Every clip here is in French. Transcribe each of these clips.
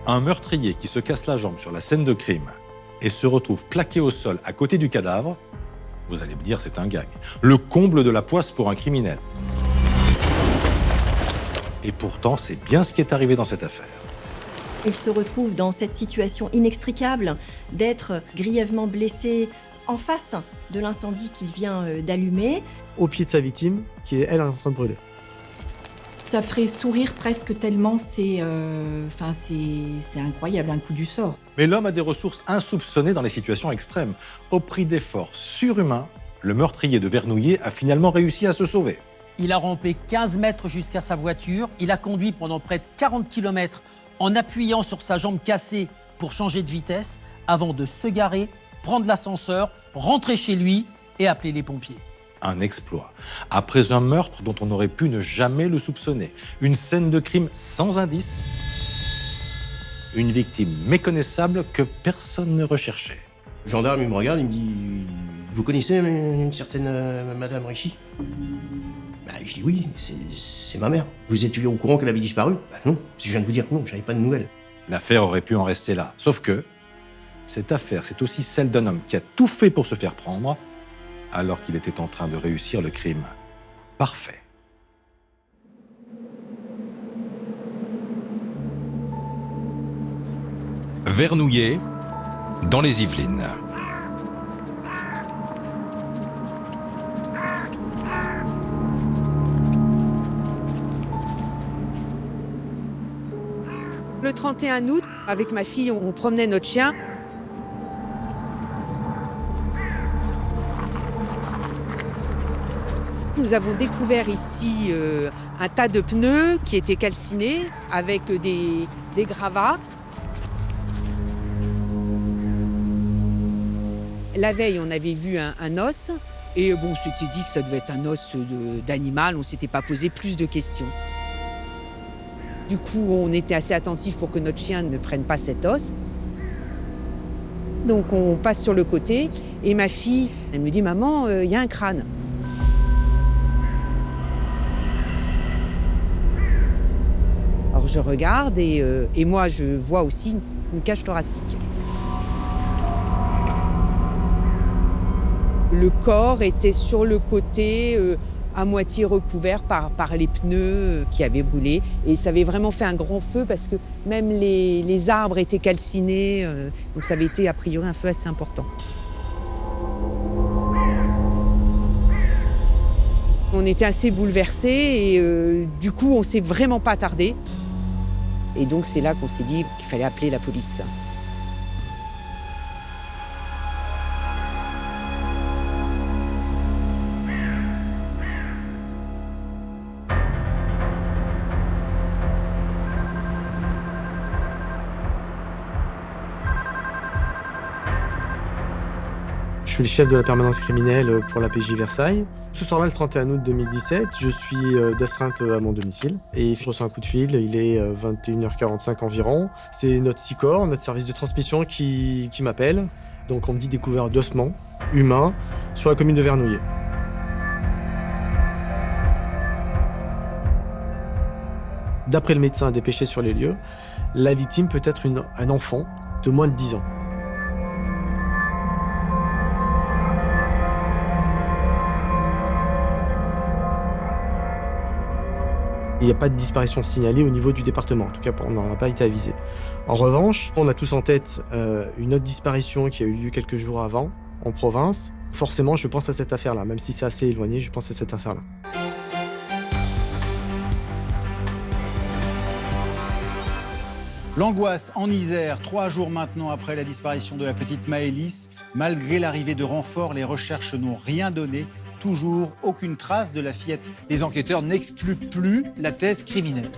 Un meurtrier qui se casse la jambe sur la scène de crime et se retrouve plaqué au sol à côté du cadavre, vous allez me dire c'est un gag. Le comble de la poisse pour un criminel. Et pourtant, c'est bien ce qui est arrivé dans cette affaire. Il se retrouve dans cette situation inextricable d'être grièvement blessé en face de l'incendie qu'il vient d'allumer. Au pied de sa victime, qui est elle en train de brûler. Ça ferait sourire presque tellement c'est incroyable, un coup du sort. Mais l'homme a des ressources insoupçonnées dans les situations extrêmes. Au prix d'efforts surhumains, le meurtrier de Vernouillet a finalement réussi à se sauver. Il a rampé 15 mètres jusqu'à sa voiture. Il a conduit pendant près de 40 km en appuyant sur sa jambe cassée pour changer de vitesse avant de se garer, prendre l'ascenseur, rentrer chez lui et appeler les pompiers. Un exploit. Après un meurtre dont on aurait pu ne jamais le soupçonner. Une scène de crime sans indice. Une victime méconnaissable que personne ne recherchait. Le gendarme, il me regarde, il me dit « Vous connaissez une certaine Madame Richy ?» Je dis « Oui, c'est ma mère. Vous étiez au courant qu'elle avait disparu ?» Non, je viens de vous dire que non, j'avais pas de nouvelles. L'affaire aurait pu en rester là. Sauf que cette affaire, c'est aussi celle d'un homme qui a tout fait pour se faire prendre alors qu'il était en train de réussir le crime parfait. Vernouillet, dans les Yvelines. Le 31 août, avec ma fille, on promenait notre chien. Nous avons découvert ici un tas de pneus qui étaient calcinés avec des gravats. La veille, on avait vu un os et on s'était dit que ça devait être un os d'animal, on ne s'était pas posé plus de questions. Du coup, on était assez attentifs pour que notre chien ne prenne pas cet os. Donc on passe sur le côté et ma fille, elle me dit « Maman, il y a un crâne ». Alors je regarde et moi je vois aussi une cage thoracique. Le corps était sur le côté, à moitié recouvert par les pneus qui avaient brûlé. Et ça avait vraiment fait un grand feu parce que même les arbres étaient calcinés. Donc ça avait été a priori un feu assez important. On était assez bouleversés et du coup on ne s'est vraiment pas attardé. Et donc c'est là qu'on s'est dit qu'il fallait appeler la police. Je suis le chef de la permanence criminelle pour la PJ Versailles. Ce soir-là, le 31 août 2017, je suis d'astreinte à mon domicile et je reçois un coup de fil, il est 21h45 environ. C'est notre SICOR, notre service de transmission qui m'appelle. Donc on me dit découvert d'ossements humains sur la commune de Vernouillet. D'après le médecin dépêché sur les lieux, la victime peut être un enfant de moins de 10 ans. Il n'y a pas de disparition signalée au niveau du département, en tout cas on n'en a pas été avisé. En revanche, on a tous en tête une autre disparition qui a eu lieu quelques jours avant, en province. Forcément, je pense à cette affaire-là, même si c'est assez éloigné, je pense à cette affaire-là. L'angoisse en Isère, 3 jours maintenant après la disparition de la petite Maëlys. Malgré l'arrivée de renforts, les recherches n'ont rien donné. Toujours aucune trace de la fillette. Les enquêteurs n'excluent plus la thèse criminelle.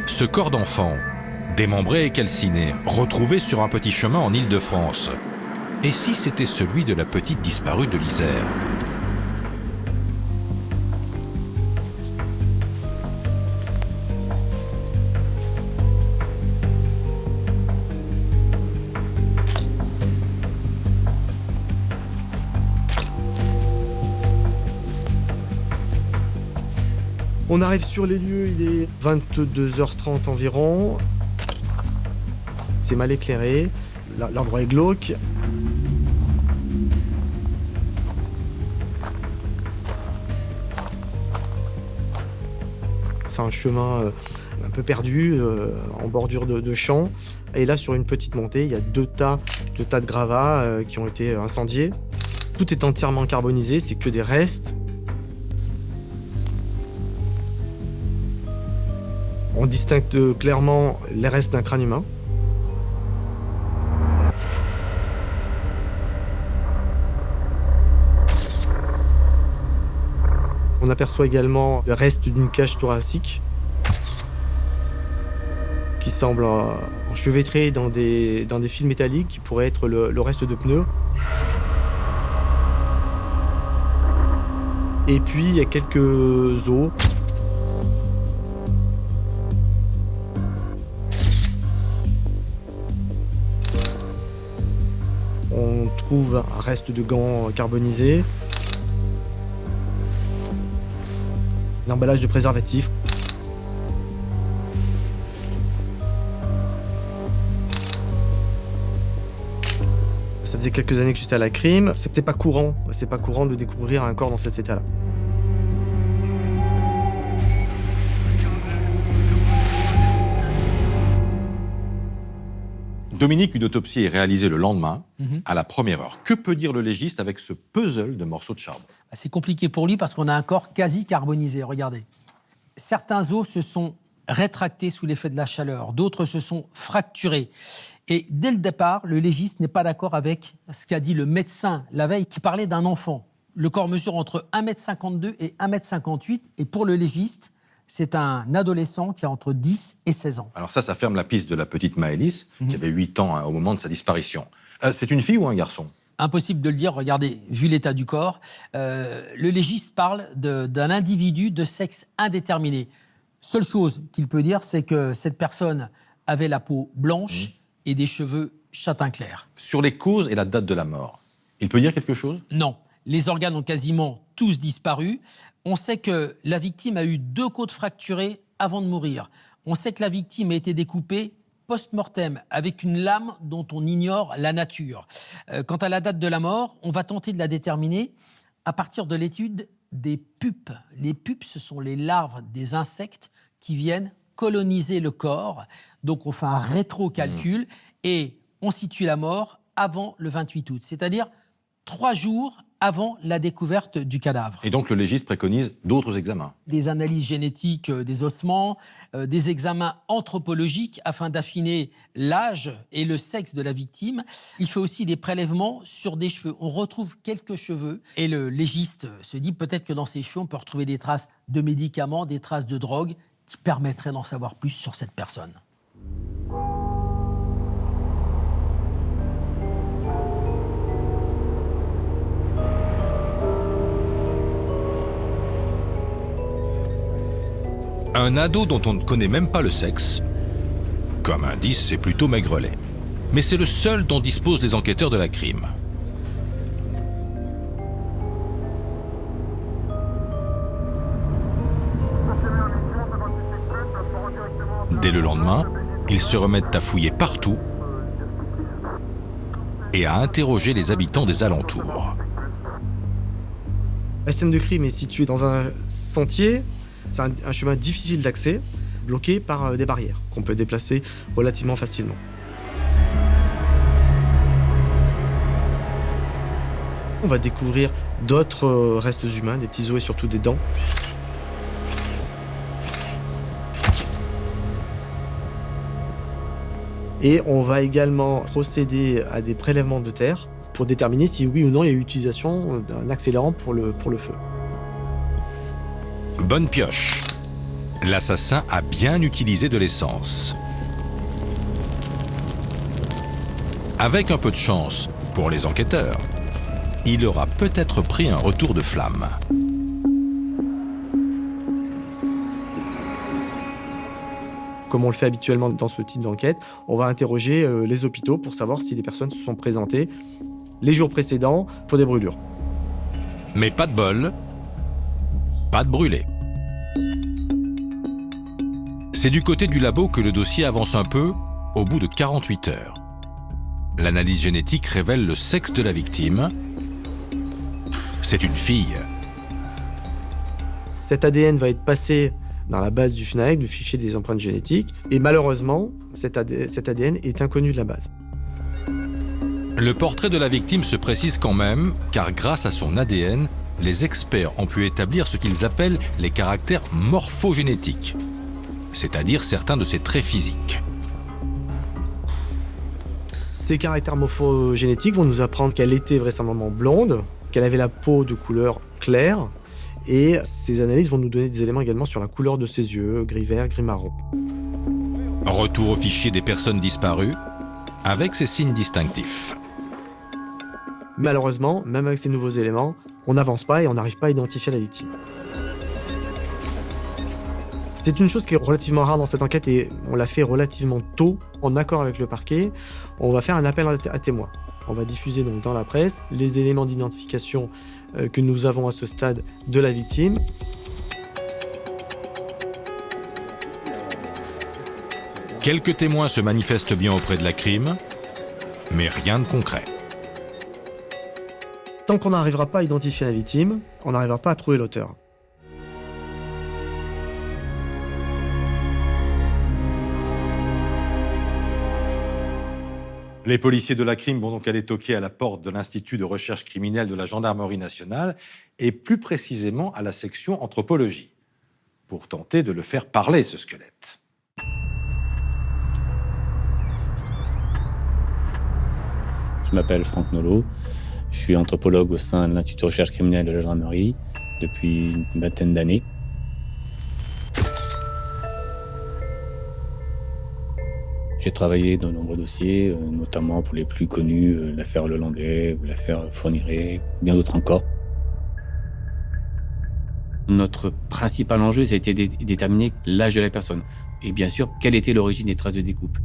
Ce corps d'enfant, démembré et calciné, retrouvé sur un petit chemin en Île-de-France. Et si c'était celui de la petite disparue de l'Isère ? On arrive sur les lieux, il est 22h30 environ. C'est mal éclairé, l'endroit est glauque. C'est un chemin un peu perdu, en bordure de champs. Et là, sur une petite montée, il y a deux tas de gravats qui ont été incendiés. Tout est entièrement carbonisé, c'est que des restes. On distingue clairement les restes d'un crâne humain. On aperçoit également le reste d'une cage thoracique qui semble enchevêtrée dans des fils métalliques qui pourraient être le reste de pneus. Et puis il y a quelques os. On trouve un reste de gants carbonisés. Un emballage de préservatifs. Ça faisait quelques années que j'étais à la crime. C'est pas courant de découvrir un corps dans cet état-là. Dominique, une autopsie est réalisée le lendemain, à la première heure. Que peut dire le légiste avec ce puzzle de morceaux de charbon? C'est compliqué pour lui parce qu'on a un corps quasi carbonisé. Regardez. Certains os se sont rétractés sous l'effet de la chaleur, d'autres se sont fracturés. Et dès le départ, le légiste n'est pas d'accord avec ce qu'a dit le médecin la veille qui parlait d'un enfant. Le corps mesure entre 1,52 m et 1,58 m et pour le légiste, c'est un adolescent qui a entre 10 et 16 ans. Alors ça ferme la piste de la petite Maëlys, qui avait 8 ans au moment de sa disparition. C'est une fille ou un garçon? Impossible de le dire, regardez, vu l'état du corps. Le légiste parle d'un individu de sexe indéterminé. Seule chose qu'il peut dire, c'est que cette personne avait la peau blanche et des cheveux châtain clair. Sur les causes et la date de la mort, il peut dire quelque chose? Non. Les organes ont quasiment tous disparu. On sait que la victime a eu 2 côtes fracturées avant de mourir. On sait que la victime a été découpée post-mortem avec une lame dont on ignore la nature. Quant à la date de la mort, on va tenter de la déterminer à partir de l'étude des pupes. Les pupes, ce sont les larves des insectes qui viennent coloniser le corps. Donc on fait un rétro-calcul et on situe la mort avant le 28 août, c'est-à-dire 3 jours avant la découverte du cadavre. Et donc le légiste préconise d'autres examens? Des analyses génétiques des ossements, des examens anthropologiques afin d'affiner l'âge et le sexe de la victime. Il fait aussi des prélèvements sur des cheveux. On retrouve quelques cheveux et le légiste se dit peut-être que dans ces cheveux, on peut retrouver des traces de médicaments, des traces de drogue qui permettraient d'en savoir plus sur cette personne. Un ado dont on ne connaît même pas le sexe. Comme indice, c'est plutôt maigrelet. Mais c'est le seul dont disposent les enquêteurs de la crime. Dès le lendemain, ils se remettent à fouiller partout et à interroger les habitants des alentours. La scène de crime est située dans un sentier. C'est un chemin difficile d'accès, bloqué par des barrières qu'on peut déplacer relativement facilement. On va découvrir d'autres restes humains, des petits os et surtout des dents. Et on va également procéder à des prélèvements de terre pour déterminer si oui ou non il y a eu utilisation d'un accélérant pour le feu. Bonne pioche. L'assassin a bien utilisé de l'essence. Avec un peu de chance, pour les enquêteurs, il aura peut-être pris un retour de flamme. Comme on le fait habituellement dans ce type d'enquête, on va interroger les hôpitaux pour savoir si des personnes se sont présentées les jours précédents pour des brûlures. Mais pas de bol, pas de brûlé. C'est du côté du labo que le dossier avance un peu au bout de 48 heures. L'analyse génétique révèle le sexe de la victime. C'est une fille. Cet ADN va être passé dans la base du FNAEC, du fichier des empreintes génétiques, et malheureusement, cet ADN est inconnu de la base. Le portrait de la victime se précise quand même, car grâce à son ADN, les experts ont pu établir ce qu'ils appellent les caractères morphogénétiques, c'est-à-dire certains de ses traits physiques. Ces caractères morphogénétiques vont nous apprendre qu'elle était vraisemblablement blonde, qu'elle avait la peau de couleur claire, et ces analyses vont nous donner des éléments également sur la couleur de ses yeux, gris-vert, gris-marron. Retour au fichier des personnes disparues, avec ses signes distinctifs. Malheureusement, même avec ces nouveaux éléments, on n'avance pas et on n'arrive pas à identifier la victime. C'est une chose qui est relativement rare dans cette enquête et on l'a fait relativement tôt, en accord avec le parquet. On va faire un appel à témoins. On va diffuser donc dans la presse les éléments d'identification que nous avons à ce stade de la victime. Quelques témoins se manifestent bien auprès de la crime, mais rien de concret. Tant qu'on n'arrivera pas à identifier la victime, on n'arrivera pas à trouver l'auteur. Les policiers de la crime vont donc aller toquer à la porte de l'Institut de recherche criminelle de la Gendarmerie nationale et plus précisément à la section anthropologie, pour tenter de le faire parler, ce squelette. Je m'appelle Franck Nolot, je suis anthropologue au sein de l'Institut de recherche criminelle de la Gendarmerie depuis une vingtaine d'années. J'ai travaillé dans de nombreux dossiers, notamment pour les plus connus, l'affaire Lelandais ou l'affaire Fourniret, bien d'autres encore. Notre principal enjeu, ça a été de déterminer l'âge de la personne et bien sûr, quelle était l'origine des traces de découpe.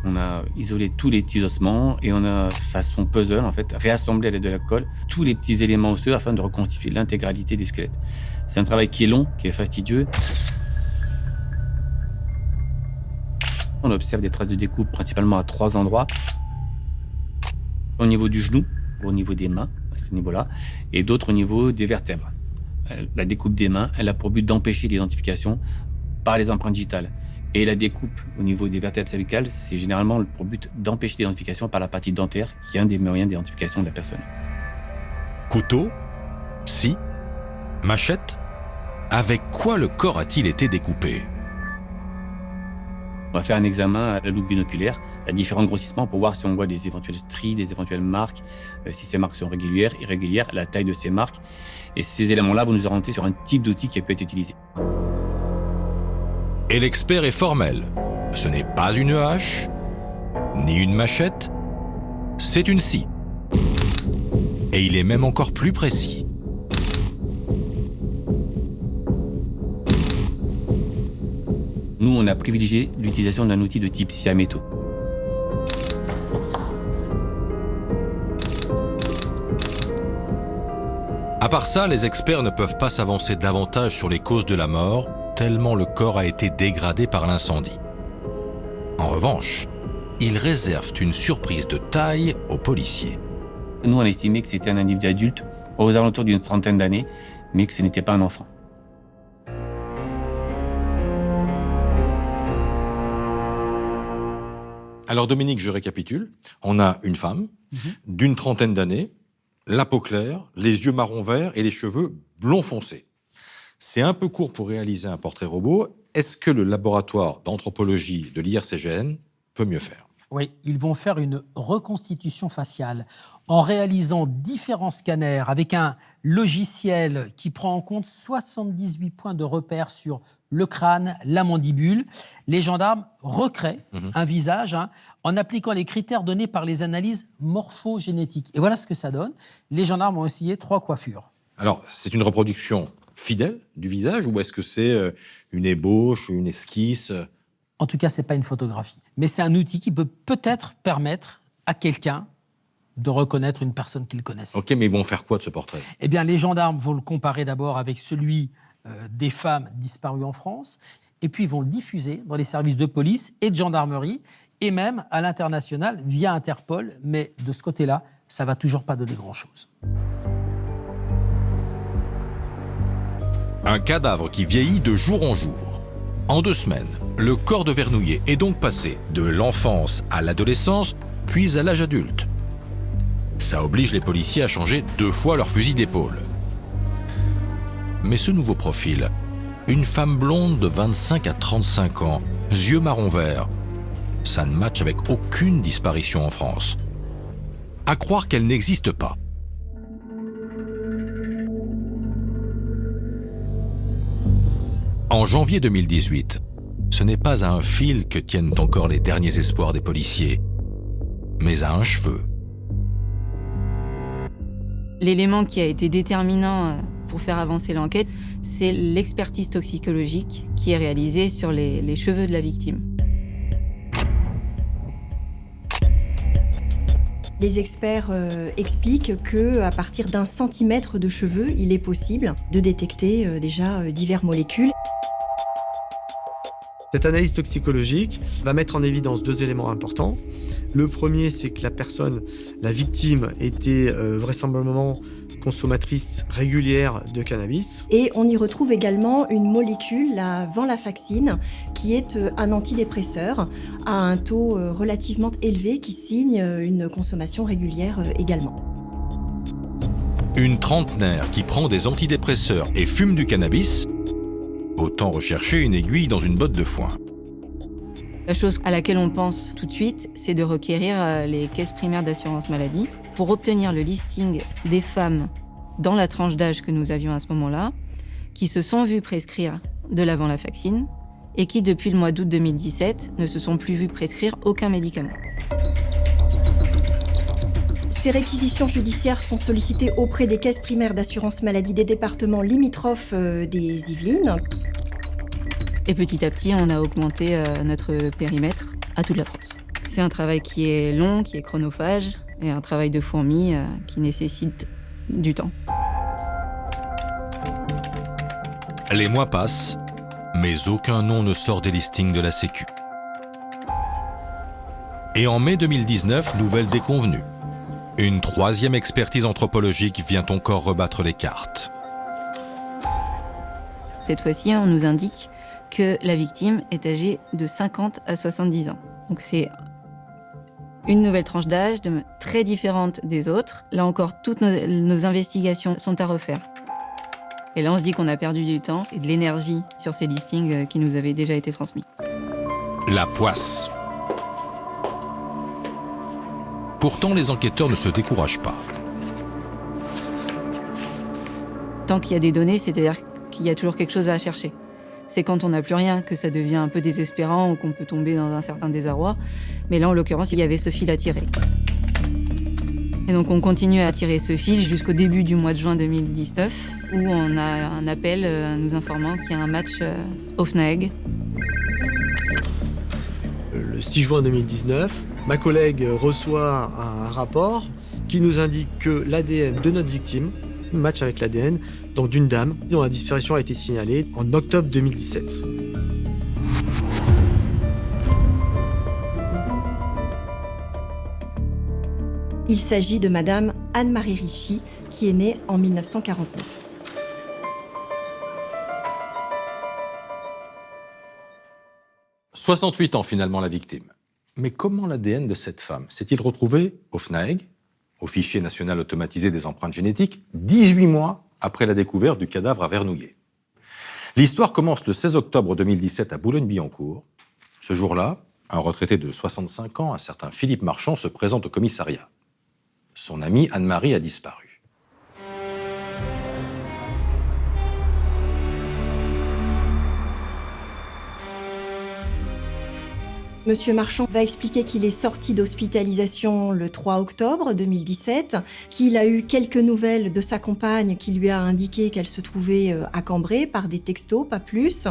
On a isolé tous les petits ossements et on a, façon puzzle, en fait, réassemblé à l'aide de la colle tous les petits éléments osseux afin de reconstituer l'intégralité du squelette. C'est un travail qui est long, qui est fastidieux. On observe des traces de découpe principalement à 3 endroits. Au niveau du genou, au niveau des mains, à ce niveau-là, et d'autres au niveau des vertèbres. La découpe des mains, elle a pour but d'empêcher l'identification par les empreintes digitales. Et la découpe au niveau des vertèbres cervicales, c'est généralement pour but d'empêcher l'identification par la partie dentaire, qui est un des moyens d'identification de la personne. Couteau? Scie? Machette? Avec quoi le corps a-t-il été découpé? On va faire un examen à la loupe binoculaire, à différents grossissements pour voir si on voit des éventuelles stries, des éventuelles marques, si ces marques sont régulières, irrégulières, la taille de ces marques. Et ces éléments-là vont nous orienter sur un type d'outil qui a pu être utilisé. Et l'expert est formel. Ce n'est pas une hache, ni une machette, c'est une scie. Et il est même encore plus précis. Nous, on a privilégié l'utilisation d'un outil de type scie à métaux. À part ça, les experts ne peuvent pas s'avancer davantage sur les causes de la mort, tellement le corps a été dégradé par l'incendie. En revanche, ils réservent une surprise de taille aux policiers. Nous, on a estimé que c'était un individu adulte, aux alentours d'une 30aine d'années, mais que ce n'était pas un enfant. Alors Dominique, je récapitule. On a une femme d'une 30aine d'années, la peau claire, les yeux marron vert et les cheveux blond foncé. C'est un peu court pour réaliser un portrait robot. Est-ce que le laboratoire d'anthropologie de l'IRCGN peut mieux faire? Oui, ils vont faire une reconstitution faciale en réalisant différents scanners avec un logiciel qui prend en compte 78 points de repère sur le crâne, la mandibule. Les gendarmes recréent un visage en appliquant les critères donnés par les analyses morphogénétiques. Et voilà ce que ça donne. Les gendarmes ont essayé 3 coiffures. Alors, c'est une reproduction fidèle du visage ou est-ce que c'est une ébauche, une esquisse? En tout cas, ce n'est pas une photographie. Mais c'est un outil qui peut peut-être permettre à quelqu'un de reconnaître une personne qu'ils connaissent. Ok, mais ils vont faire quoi de ce portrait? Eh bien, les gendarmes vont le comparer d'abord avec celui des femmes disparues en France, et puis ils vont le diffuser dans les services de police et de gendarmerie, et même à l'international via Interpol, mais de ce côté-là, ça ne va toujours pas donner grand-chose. Un cadavre qui vieillit de jour en jour. En 2 semaines, le corps de Vernouillet est donc passé de l'enfance à l'adolescence, puis à l'âge adulte. Ça oblige les policiers à changer 2 fois leur fusil d'épaule. Mais ce nouveau profil, une femme blonde de 25 à 35 ans, yeux marron vert, ça ne matche avec aucune disparition en France. À croire qu'elle n'existe pas. En janvier 2018, ce n'est pas à un fil que tiennent encore les derniers espoirs des policiers, mais à un cheveu. L'élément qui a été déterminant pour faire avancer l'enquête, c'est l'expertise toxicologique qui est réalisée sur les cheveux de la victime. Les experts expliquent qu'à partir d'1 centimètre de cheveux, il est possible de détecter déjà diverses molécules. Cette analyse toxicologique va mettre en évidence 2 éléments importants. Le premier, c'est que la victime, était vraisemblablement consommatrice régulière de cannabis. Et on y retrouve également une molécule, la venlafaxine, qui est un antidépresseur à un taux relativement élevé qui signe une consommation régulière également. Une trentenaire qui prend des antidépresseurs et fume du cannabis, autant rechercher une aiguille dans une botte de foin. La chose à laquelle on pense tout de suite, c'est de requérir les caisses primaires d'assurance maladie pour obtenir le listing des femmes dans la tranche d'âge que nous avions à ce moment-là, qui se sont vues prescrire de la venlafaxine et qui, depuis le mois d'août 2017, ne se sont plus vues prescrire aucun médicament. Ces réquisitions judiciaires sont sollicitées auprès des caisses primaires d'assurance maladie des départements limitrophes des Yvelines. Et petit à petit, on a augmenté notre périmètre à toute la France. C'est un travail qui est long, qui est chronophage, et un travail de fourmi qui nécessite du temps. Les mois passent, mais aucun nom ne sort des listings de la Sécu. Et en mai 2019, nouvelle déconvenue. Une 3e expertise anthropologique vient encore rebattre les cartes. Cette fois-ci, on nous indique que la victime est âgée de 50 à 70 ans. Donc c'est une nouvelle tranche d'âge très différente des autres. Là encore, toutes nos investigations sont à refaire. Et là, on se dit qu'on a perdu du temps et de l'énergie sur ces listings qui nous avaient déjà été transmis. La poisse. Pourtant, les enquêteurs ne se découragent pas. Tant qu'il y a des données, c'est-à-dire qu'il y a toujours quelque chose à chercher. C'est quand on n'a plus rien que ça devient un peu désespérant ou qu'on peut tomber dans un certain désarroi. Mais là, en l'occurrence, il y avait ce fil à tirer. Et donc, on continue à tirer ce fil jusqu'au début du mois de juin 2019, où on a un appel nous informant qu'il y a un match au FNAEG. Le 6 juin 2019, ma collègue reçoit un rapport qui nous indique que l'ADN de notre victime match avec l'ADN donc d'une dame dont la disparition a été signalée en octobre 2017. Il s'agit de Madame Anne-Marie Richy, qui est née en 1949. « 68 ans finalement la victime. Mais comment l'ADN de cette femme s'est-il retrouvé au FNAEG, au Fichier national automatisé des empreintes génétiques, 18 mois après la découverte du cadavre à Vernouillet? L'histoire commence le 16 octobre 2017 à Boulogne-Billancourt. Ce jour-là, un retraité de 65 ans, un certain Philippe Marchand, se présente au commissariat. Son amie Anne-Marie a disparu. Monsieur Marchand va expliquer qu'il est sorti d'hospitalisation le 3 octobre 2017, qu'il a eu quelques nouvelles de sa compagne qui lui a indiqué qu'elle se trouvait à Cambrai par des textos, pas plus,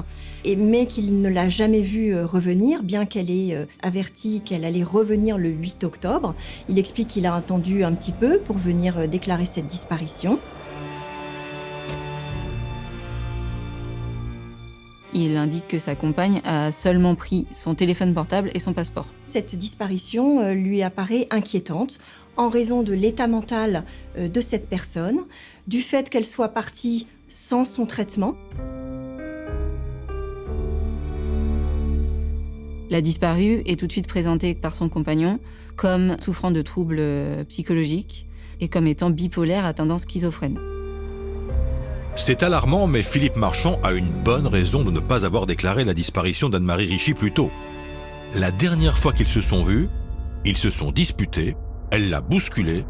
mais qu'il ne l'a jamais vue revenir, bien qu'elle ait averti qu'elle allait revenir le 8 octobre. Il explique qu'il a attendu un petit peu pour venir déclarer cette disparition. Il indique que sa compagne a seulement pris son téléphone portable et son passeport. Cette disparition lui apparaît inquiétante en raison de l'état mental de cette personne, du fait qu'elle soit partie sans son traitement. La disparue est tout de suite présentée par son compagnon comme souffrant de troubles psychologiques et comme étant bipolaire à tendance schizophrène. C'est alarmant, mais Philippe Marchand a une bonne raison de ne pas avoir déclaré la disparition d'Anne-Marie Richy plus tôt. La dernière fois qu'ils se sont vus, ils se sont disputés, elle l'a bousculé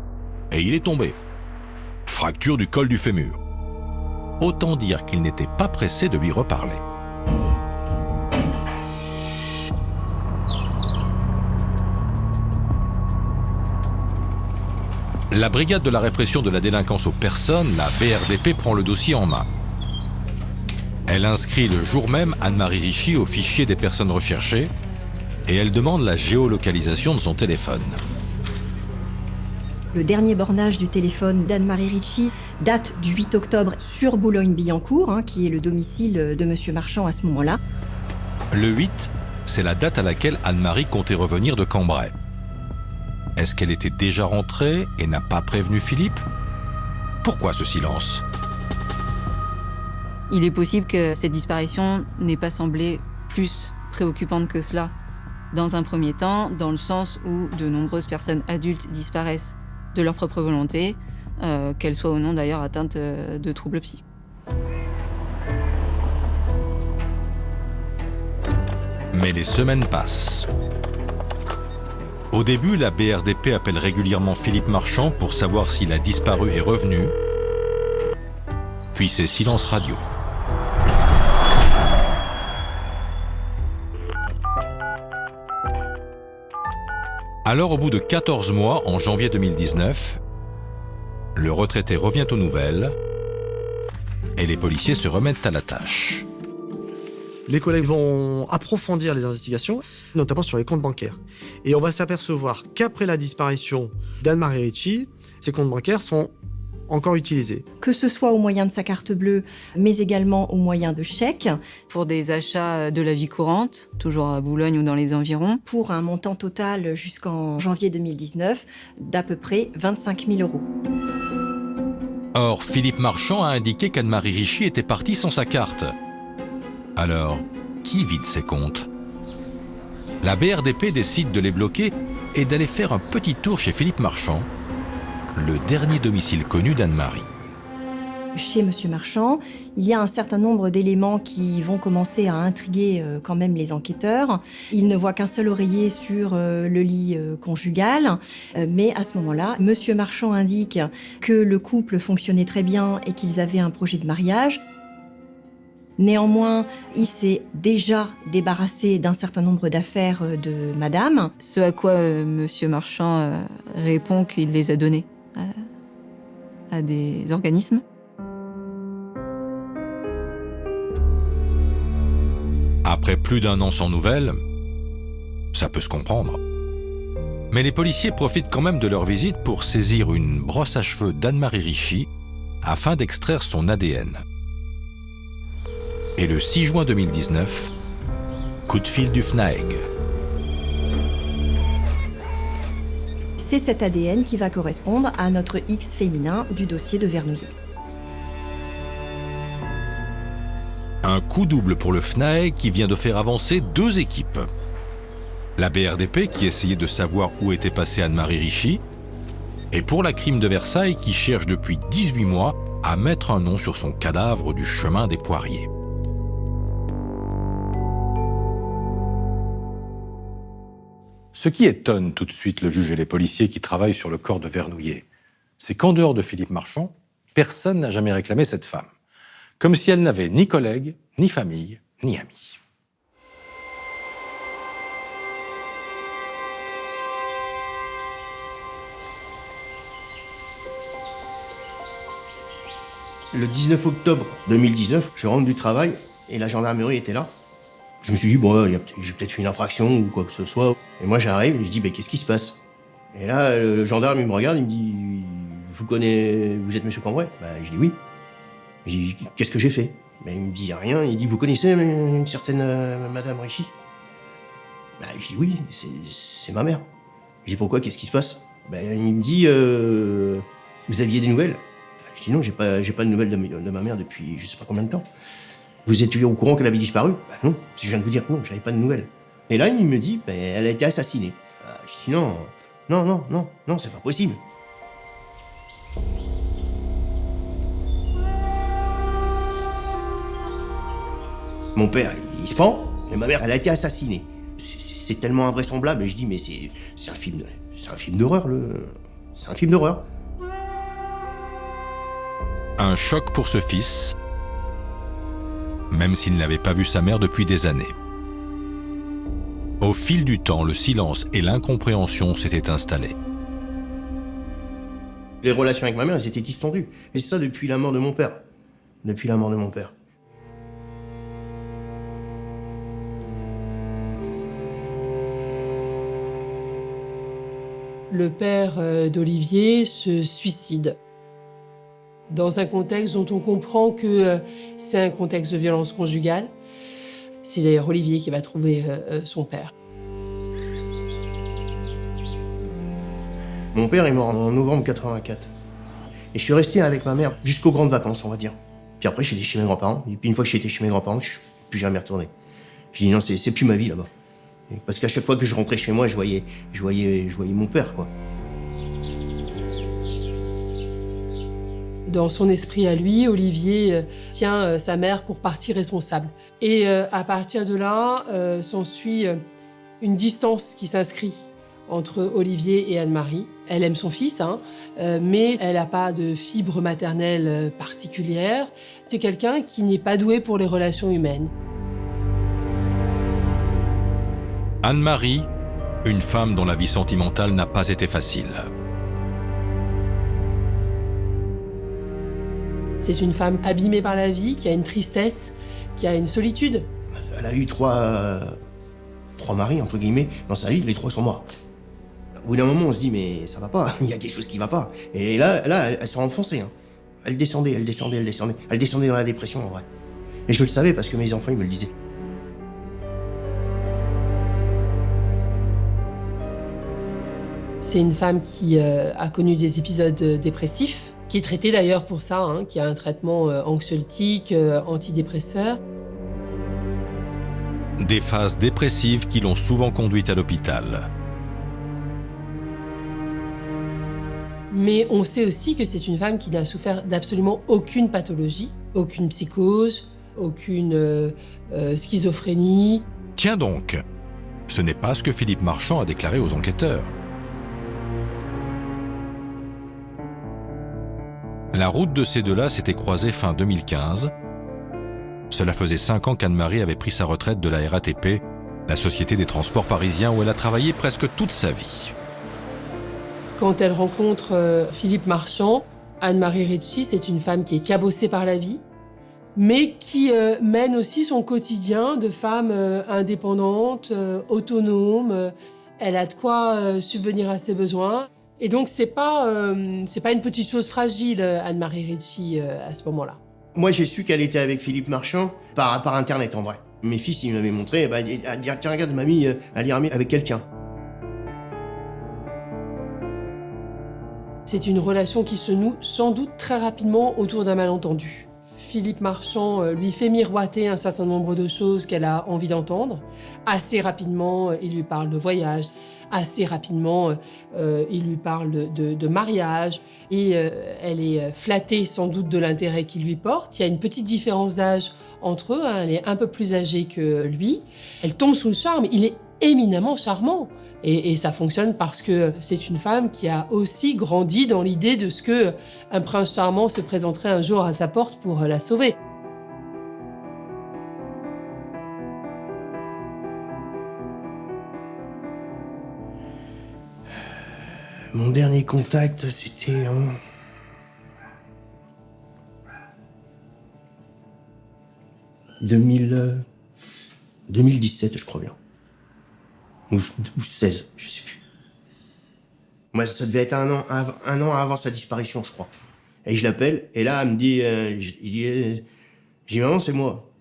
et il est tombé. Fracture du col du fémur. Autant dire qu'il n'était pas pressé de lui reparler. La brigade de la répression de la délinquance aux personnes, la BRDP, prend le dossier en main. Elle inscrit le jour même Anne-Marie Richy au fichier des personnes recherchées et elle demande la géolocalisation de son téléphone. Le dernier bornage du téléphone d'Anne-Marie Richy date du 8 octobre sur Boulogne-Billancourt, qui est le domicile de Monsieur Marchand à ce moment-là. Le 8, c'est la date à laquelle Anne-Marie comptait revenir de Cambrai. Est-ce qu'elle était déjà rentrée et n'a pas prévenu Philippe? Pourquoi ce silence? Il est possible que cette disparition n'ait pas semblé plus préoccupante que cela dans un premier temps, dans le sens où de nombreuses personnes adultes disparaissent de leur propre volonté, qu'elles soient ou non d'ailleurs atteintes de troubles psy. Mais les semaines passent. Au début, la BRDP appelle régulièrement Philippe Marchand pour savoir s'il a disparu et revenu. Puis c'est silence radio. Alors, au bout de 14 mois, en janvier 2019, le retraité revient aux nouvelles et les policiers se remettent à la tâche. Les collègues vont approfondir les investigations, notamment sur les comptes bancaires. Et on va s'apercevoir qu'après la disparition d'Anne-Marie Richy, ces comptes bancaires sont encore utilisés. Que ce soit au moyen de sa carte bleue, mais également au moyen de chèques. Pour des achats de la vie courante, toujours à Boulogne ou dans les environs. Pour un montant total jusqu'en janvier 2019 d'à peu près 25 000 €. Or, Philippe Marchand a indiqué qu'Anne-Marie Richy était partie sans sa carte. Alors, qui vide ses comptes? La BRDP décide de les bloquer et d'aller faire un petit tour chez Philippe Marchand, le dernier domicile connu d'Anne-Marie. Chez Monsieur Marchand, il y a un certain nombre d'éléments qui vont commencer à intriguer quand même les enquêteurs. Ils ne voient qu'un seul oreiller sur le lit conjugal, mais à ce moment-là, Monsieur Marchand indique que le couple fonctionnait très bien et qu'ils avaient un projet de mariage. Néanmoins, il s'est déjà débarrassé d'un certain nombre d'affaires de madame. Ce à quoi Monsieur Marchand répond qu'il les a donnés à des organismes. Après plus d'1 an sans nouvelles, ça peut se comprendre. Mais les policiers profitent quand même de leur visite pour saisir une brosse à cheveux d'Anne-Marie Richy afin d'extraire son ADN. Et le 6 juin 2019, coup de fil du FNAEG. C'est cet ADN qui va correspondre à notre X féminin du dossier de Vernouillet. Un coup double pour le FNAEG qui vient de faire avancer 2 équipes. La BRDP qui essayait de savoir où était passée Anne-Marie Richy, et pour la crime de Versailles qui cherche depuis 18 mois à mettre un nom sur son cadavre du chemin des Poiriers. Ce qui étonne tout de suite le juge et les policiers qui travaillent sur le corps de Vernouillet, c'est qu'en dehors de Philippe Marchand, personne n'a jamais réclamé cette femme. Comme si elle n'avait ni collègues, ni famille, ni amis. Le 19 octobre 2019, je rentre du travail et la gendarmerie était là. Je me suis dit, bon, j'ai peut-être fait une infraction ou quoi que ce soit. Et moi, j'arrive et je dis, qu'est-ce qui se passe? Et là, le gendarme, il me regarde, il me dit, vous êtes monsieur Cambrai? Je dis oui. Je dis, qu'est-ce que j'ai fait? Il me dit rien, il dit, vous connaissez une certaine madame Richie? Je dis oui, c'est ma mère. Je dis, pourquoi, qu'est-ce qui se passe? Il me dit, vous aviez des nouvelles? Je dis non, j'ai pas de nouvelles de ma mère depuis je sais pas combien de temps. Vous étiez au courant qu'elle avait disparu? Non, je viens de vous dire que non, j'avais pas de nouvelles. Et là, il me dit, elle a été assassinée. Je dis non, c'est pas possible. Mon père, il se pend, et ma mère, elle a été assassinée. C'est tellement invraisemblable, et je dis, mais c'est un film d'horreur, c'est un film d'horreur. Un choc pour ce fils, même s'il n'avait pas vu sa mère depuis des années. Au fil du temps, le silence et l'incompréhension s'étaient installés. Les relations avec ma mère, elles étaient distendues. Et c'est ça depuis la mort de mon père. Depuis la mort de mon père. Le père d'Olivier se suicide. Dans un contexte dont on comprend que c'est un contexte de violence conjugale. C'est d'ailleurs Olivier qui va trouver son père. Mon père est mort en novembre 84. Et je suis resté avec ma mère jusqu'aux grandes vacances, on va dire. Puis après, j'étais chez mes grands-parents. Et puis une fois que j'étais chez mes grands-parents, je suis plus jamais retourné. J'ai dit non, c'est plus ma vie là-bas. Parce qu'à chaque fois que je rentrais chez moi, je voyais mon père, quoi. Dans son esprit à lui, Olivier tient sa mère pour partie responsable. Et à partir de là, s'ensuit une distance qui s'inscrit entre Olivier et Anne-Marie. Elle aime son fils, mais elle n'a pas de fibre maternelle particulière. C'est quelqu'un qui n'est pas doué pour les relations humaines. Anne-Marie, une femme dont la vie sentimentale n'a pas été facile. C'est une femme abîmée par la vie, qui a une tristesse, qui a une solitude. Elle a eu trois maris, entre guillemets, dans sa vie, les trois sont morts. Au bout d'un moment, on se dit, mais ça va pas, il y a quelque chose qui va pas. Et là elle s'est enfoncée. Elle descendait. Elle descendait dans la dépression, en vrai. Et je le savais parce que mes enfants, ils me le disaient. C'est une femme qui a connu des épisodes dépressifs, qui est traitée d'ailleurs pour ça, qui a un traitement anxiolytique, antidépresseur. Des phases dépressives qui l'ont souvent conduite à l'hôpital. Mais on sait aussi que c'est une femme qui n'a souffert d'absolument aucune pathologie, aucune psychose, aucune schizophrénie. Tiens donc, ce n'est pas ce que Philippe Marchand a déclaré aux enquêteurs. La route de ces deux-là s'était croisée fin 2015. Cela faisait 5 ans qu'Anne-Marie avait pris sa retraite de la RATP, la société des transports parisiens où elle a travaillé presque toute sa vie. Quand elle rencontre Philippe Marchand, Anne-Marie Ritchie, c'est une femme qui est cabossée par la vie, mais qui mène aussi son quotidien de femme indépendante, autonome. Elle a de quoi subvenir à ses besoins. Et donc, c'est pas une petite chose fragile, Anne-Marie Ritchie, à ce moment-là. Moi, j'ai su qu'elle était avec Philippe Marchand par Internet, en vrai. Mes fils, ils m'avaient montré, elle dit, tiens, regarde, mamie, elle ira avec quelqu'un. C'est une relation qui se noue sans doute très rapidement autour d'un malentendu. Philippe Marchand lui fait miroiter un certain nombre de choses qu'elle a envie d'entendre. Assez rapidement, il lui parle de voyage. Assez rapidement, il lui parle de mariage. Et elle est flattée sans doute de l'intérêt qu'il lui porte. Il y a une petite différence d'âge entre eux. Elle est un peu plus âgée que lui. Elle tombe sous le charme. Il est éminemment charmant. Et ça fonctionne parce que c'est une femme qui a aussi grandi dans l'idée de ce qu'un prince charmant se présenterait un jour à sa porte pour la sauver. Mon dernier contact, c'était 2017, je crois bien. Ou 16, je sais plus. Moi, ça devait être un an avant sa disparition, je crois. Et je l'appelle, et là, elle me dit, je dis, maman, c'est moi.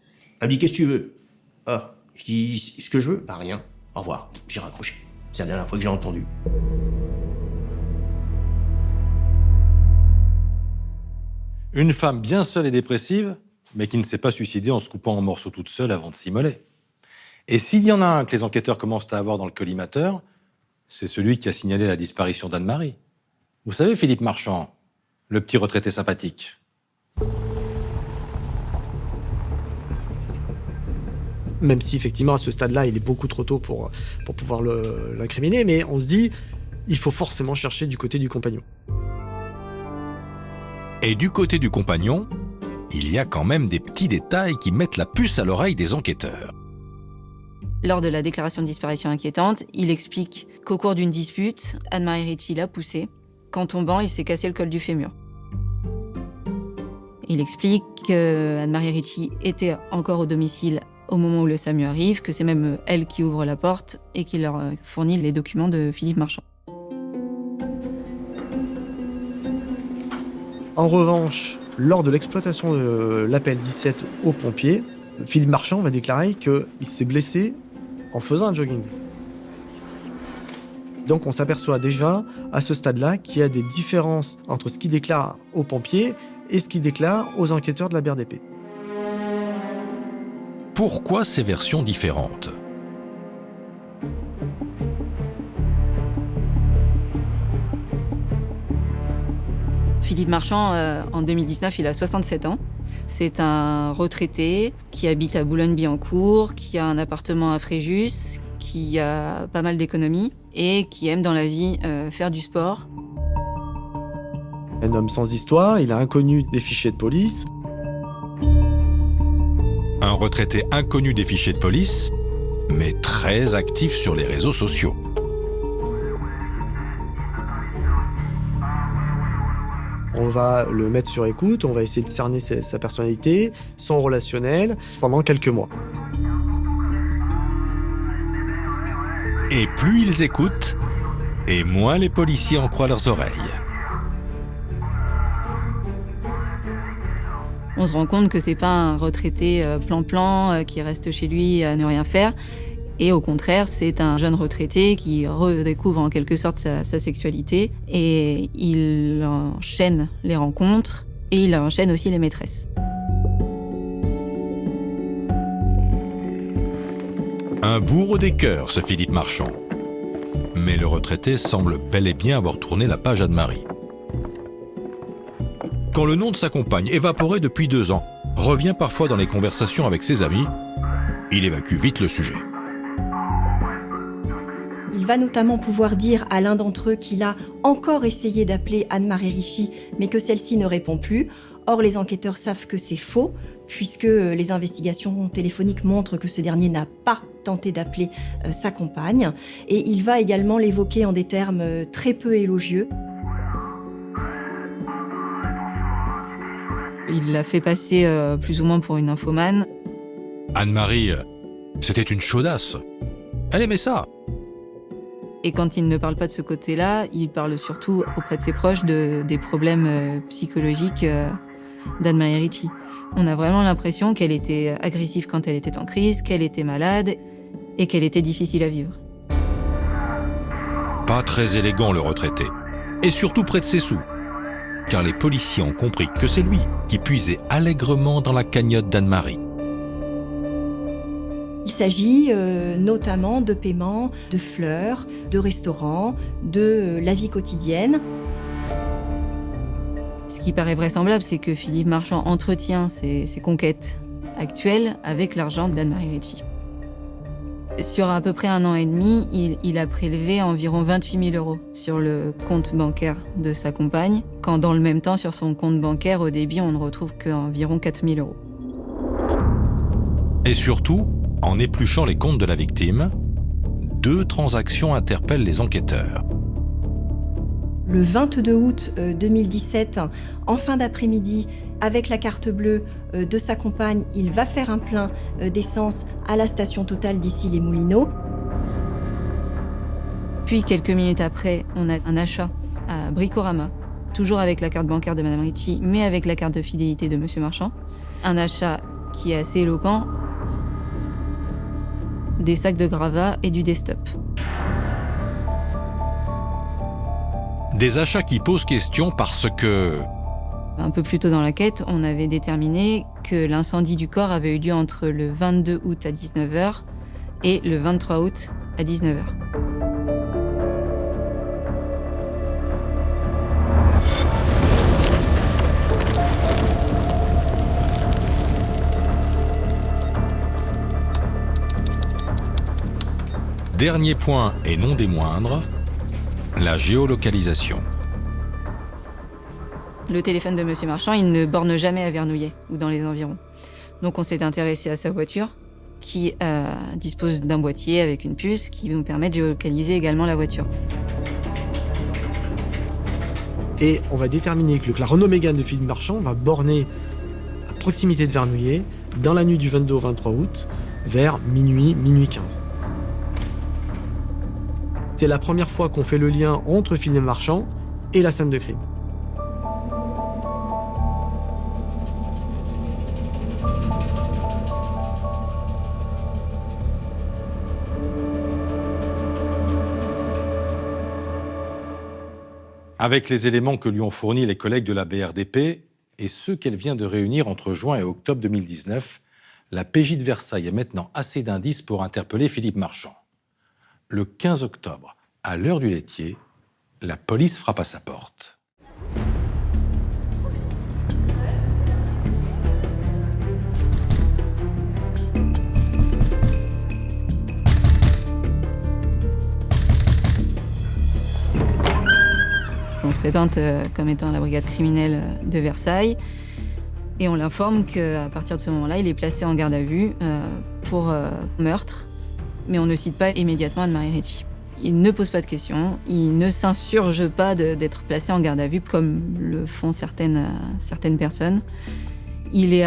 Elle me dit, qu'est-ce que tu veux? Ah, je dis, ce que je veux? Bah, rien. Au revoir. J'ai raccroché. C'est la dernière fois que j'ai entendu. Une femme bien seule et dépressive, mais qui ne s'est pas suicidée en se coupant en morceaux toute seule avant de s'immoler. Et s'il y en a un que les enquêteurs commencent à avoir dans le collimateur, c'est celui qui a signalé la disparition d'Anne-Marie. Vous savez, Philippe Marchand, le petit retraité sympathique. Même si effectivement à ce stade-là, il est beaucoup trop tôt pour pouvoir l'incriminer, mais on se dit, il faut forcément chercher du côté du compagnon. Et du côté du compagnon, il y a quand même des petits détails qui mettent la puce à l'oreille des enquêteurs. Lors de la déclaration de disparition inquiétante, il explique qu'au cours d'une dispute, Anne-Marie Ritchie l'a poussé. Qu'en tombant, il s'est cassé le col du fémur. Il explique qu'Anne-Marie Ritchie était encore au domicile au moment où le SAMU arrive, que c'est même elle qui ouvre la porte et qui leur fournit les documents de Philippe Marchand. En revanche, lors de l'exploitation de l'appel 17 aux pompiers, Philippe Marchand va déclarer qu'il s'est blessé en faisant un jogging. Donc on s'aperçoit déjà, à ce stade-là, qu'il y a des différences entre ce qu'il déclare aux pompiers et ce qu'il déclare aux enquêteurs de la BRDP. Pourquoi ces versions différentes ? Philippe Marchand, en 2019, il a 67 ans. C'est un retraité qui habite à Boulogne-Billancourt, qui a un appartement à Fréjus, qui a pas mal d'économies et qui aime dans la vie faire du sport. Un homme sans histoire, il est inconnu des fichiers de police. Un retraité inconnu des fichiers de police, mais très actif sur les réseaux sociaux. On va le mettre sur écoute, on va essayer de cerner sa personnalité, son relationnel, pendant quelques mois. Et plus ils écoutent, et moins les policiers en croient leurs oreilles. On se rend compte que c'est pas un retraité plan-plan qui reste chez lui à ne rien faire. Et au contraire, c'est un jeune retraité qui redécouvre en quelque sorte sa sexualité. Et il enchaîne les rencontres et il enchaîne aussi les maîtresses. Un bourreau des cœurs, ce Philippe Marchand. Mais le retraité semble bel et bien avoir tourné la page Anne-Marie. Quand le nom de sa compagne, évaporé depuis 2 ans, revient parfois dans les conversations avec ses amis, il évacue vite le sujet. Il va notamment pouvoir dire à l'un d'entre eux qu'il a encore essayé d'appeler Anne-Marie Ritchie, mais que celle-ci ne répond plus. Or, les enquêteurs savent que c'est faux, puisque les investigations téléphoniques montrent que ce dernier n'a pas tenté d'appeler sa compagne. Et il va également l'évoquer en des termes très peu élogieux. Il l'a fait passer plus ou moins pour une nymphomane. Anne-Marie, c'était une chaudasse. Elle aimait ça. Et quand il ne parle pas de ce côté-là, il parle surtout auprès de ses proches des problèmes psychologiques d'Anne-Marie Ritchie. On a vraiment l'impression qu'elle était agressive quand elle était en crise, qu'elle était malade et qu'elle était difficile à vivre. Pas très élégant le retraité. Et surtout près de ses sous. Car les policiers ont compris que c'est lui qui puisait allègrement dans la cagnotte d'Anne-Marie. Il s'agit notamment de paiements, de fleurs, de restaurants, de la vie quotidienne. Ce qui paraît vraisemblable, c'est que Philippe Marchand entretient ses conquêtes actuelles avec l'argent d'Anne-Marie Ritchie. Sur à peu près 1 an et demi, il a prélevé environ 28 000 € sur le compte bancaire de sa compagne, quand dans le même temps, sur son compte bancaire, au débit, on ne retrouve qu'environ 4 000 €. Et surtout, en épluchant les comptes de la victime, 2 transactions interpellent les enquêteurs. Le 22 août 2017, en fin d'après-midi, Avec la carte bleue de sa compagne, il va faire un plein d'essence à la station Total d'Issy-les-Moulineaux. Puis, quelques minutes après, on a un achat à Bricorama, toujours avec la carte bancaire de Madame Ricci, mais avec la carte de fidélité de Monsieur Marchand. Un achat qui est assez éloquent. Des sacs de gravats et du desktop. Des achats qui posent question parce que... Un peu plus tôt dans la quête, on avait déterminé que l'incendie du corps avait eu lieu entre le 22 août à 19h et le 23 août à 19h. Dernier point, et non des moindres, la géolocalisation. Le téléphone de Monsieur Marchand, il ne borne jamais à Vernouillet ou dans les environs. Donc on s'est intéressé à sa voiture, qui dispose d'un boîtier avec une puce qui nous permet de géolocaliser également la voiture. Et on va déterminer que la Renault Mégane de Philippe Marchand va borner à proximité de Vernouillet dans la nuit du 22 au 23 août, vers minuit 15. C'est la première fois qu'on fait le lien entre Philippe Marchand et la scène de crime. Avec les éléments que lui ont fournis les collègues de la BRDP et ceux qu'elle vient de réunir entre juin et octobre 2019, la PJ de Versailles a maintenant assez d'indices pour interpeller Philippe Marchand. Le 15 octobre, à l'heure du laitier, la police frappe à sa porte. On se présente comme étant la brigade criminelle de Versailles et on l'informe qu'à partir de ce moment-là, il est placé en garde à vue pour meurtre. Mais on ne cite pas immédiatement Anne-Marie Ricci. Il ne pose pas de questions, il ne s'insurge pas d'être placé en garde à vue comme le font certaines personnes. Il est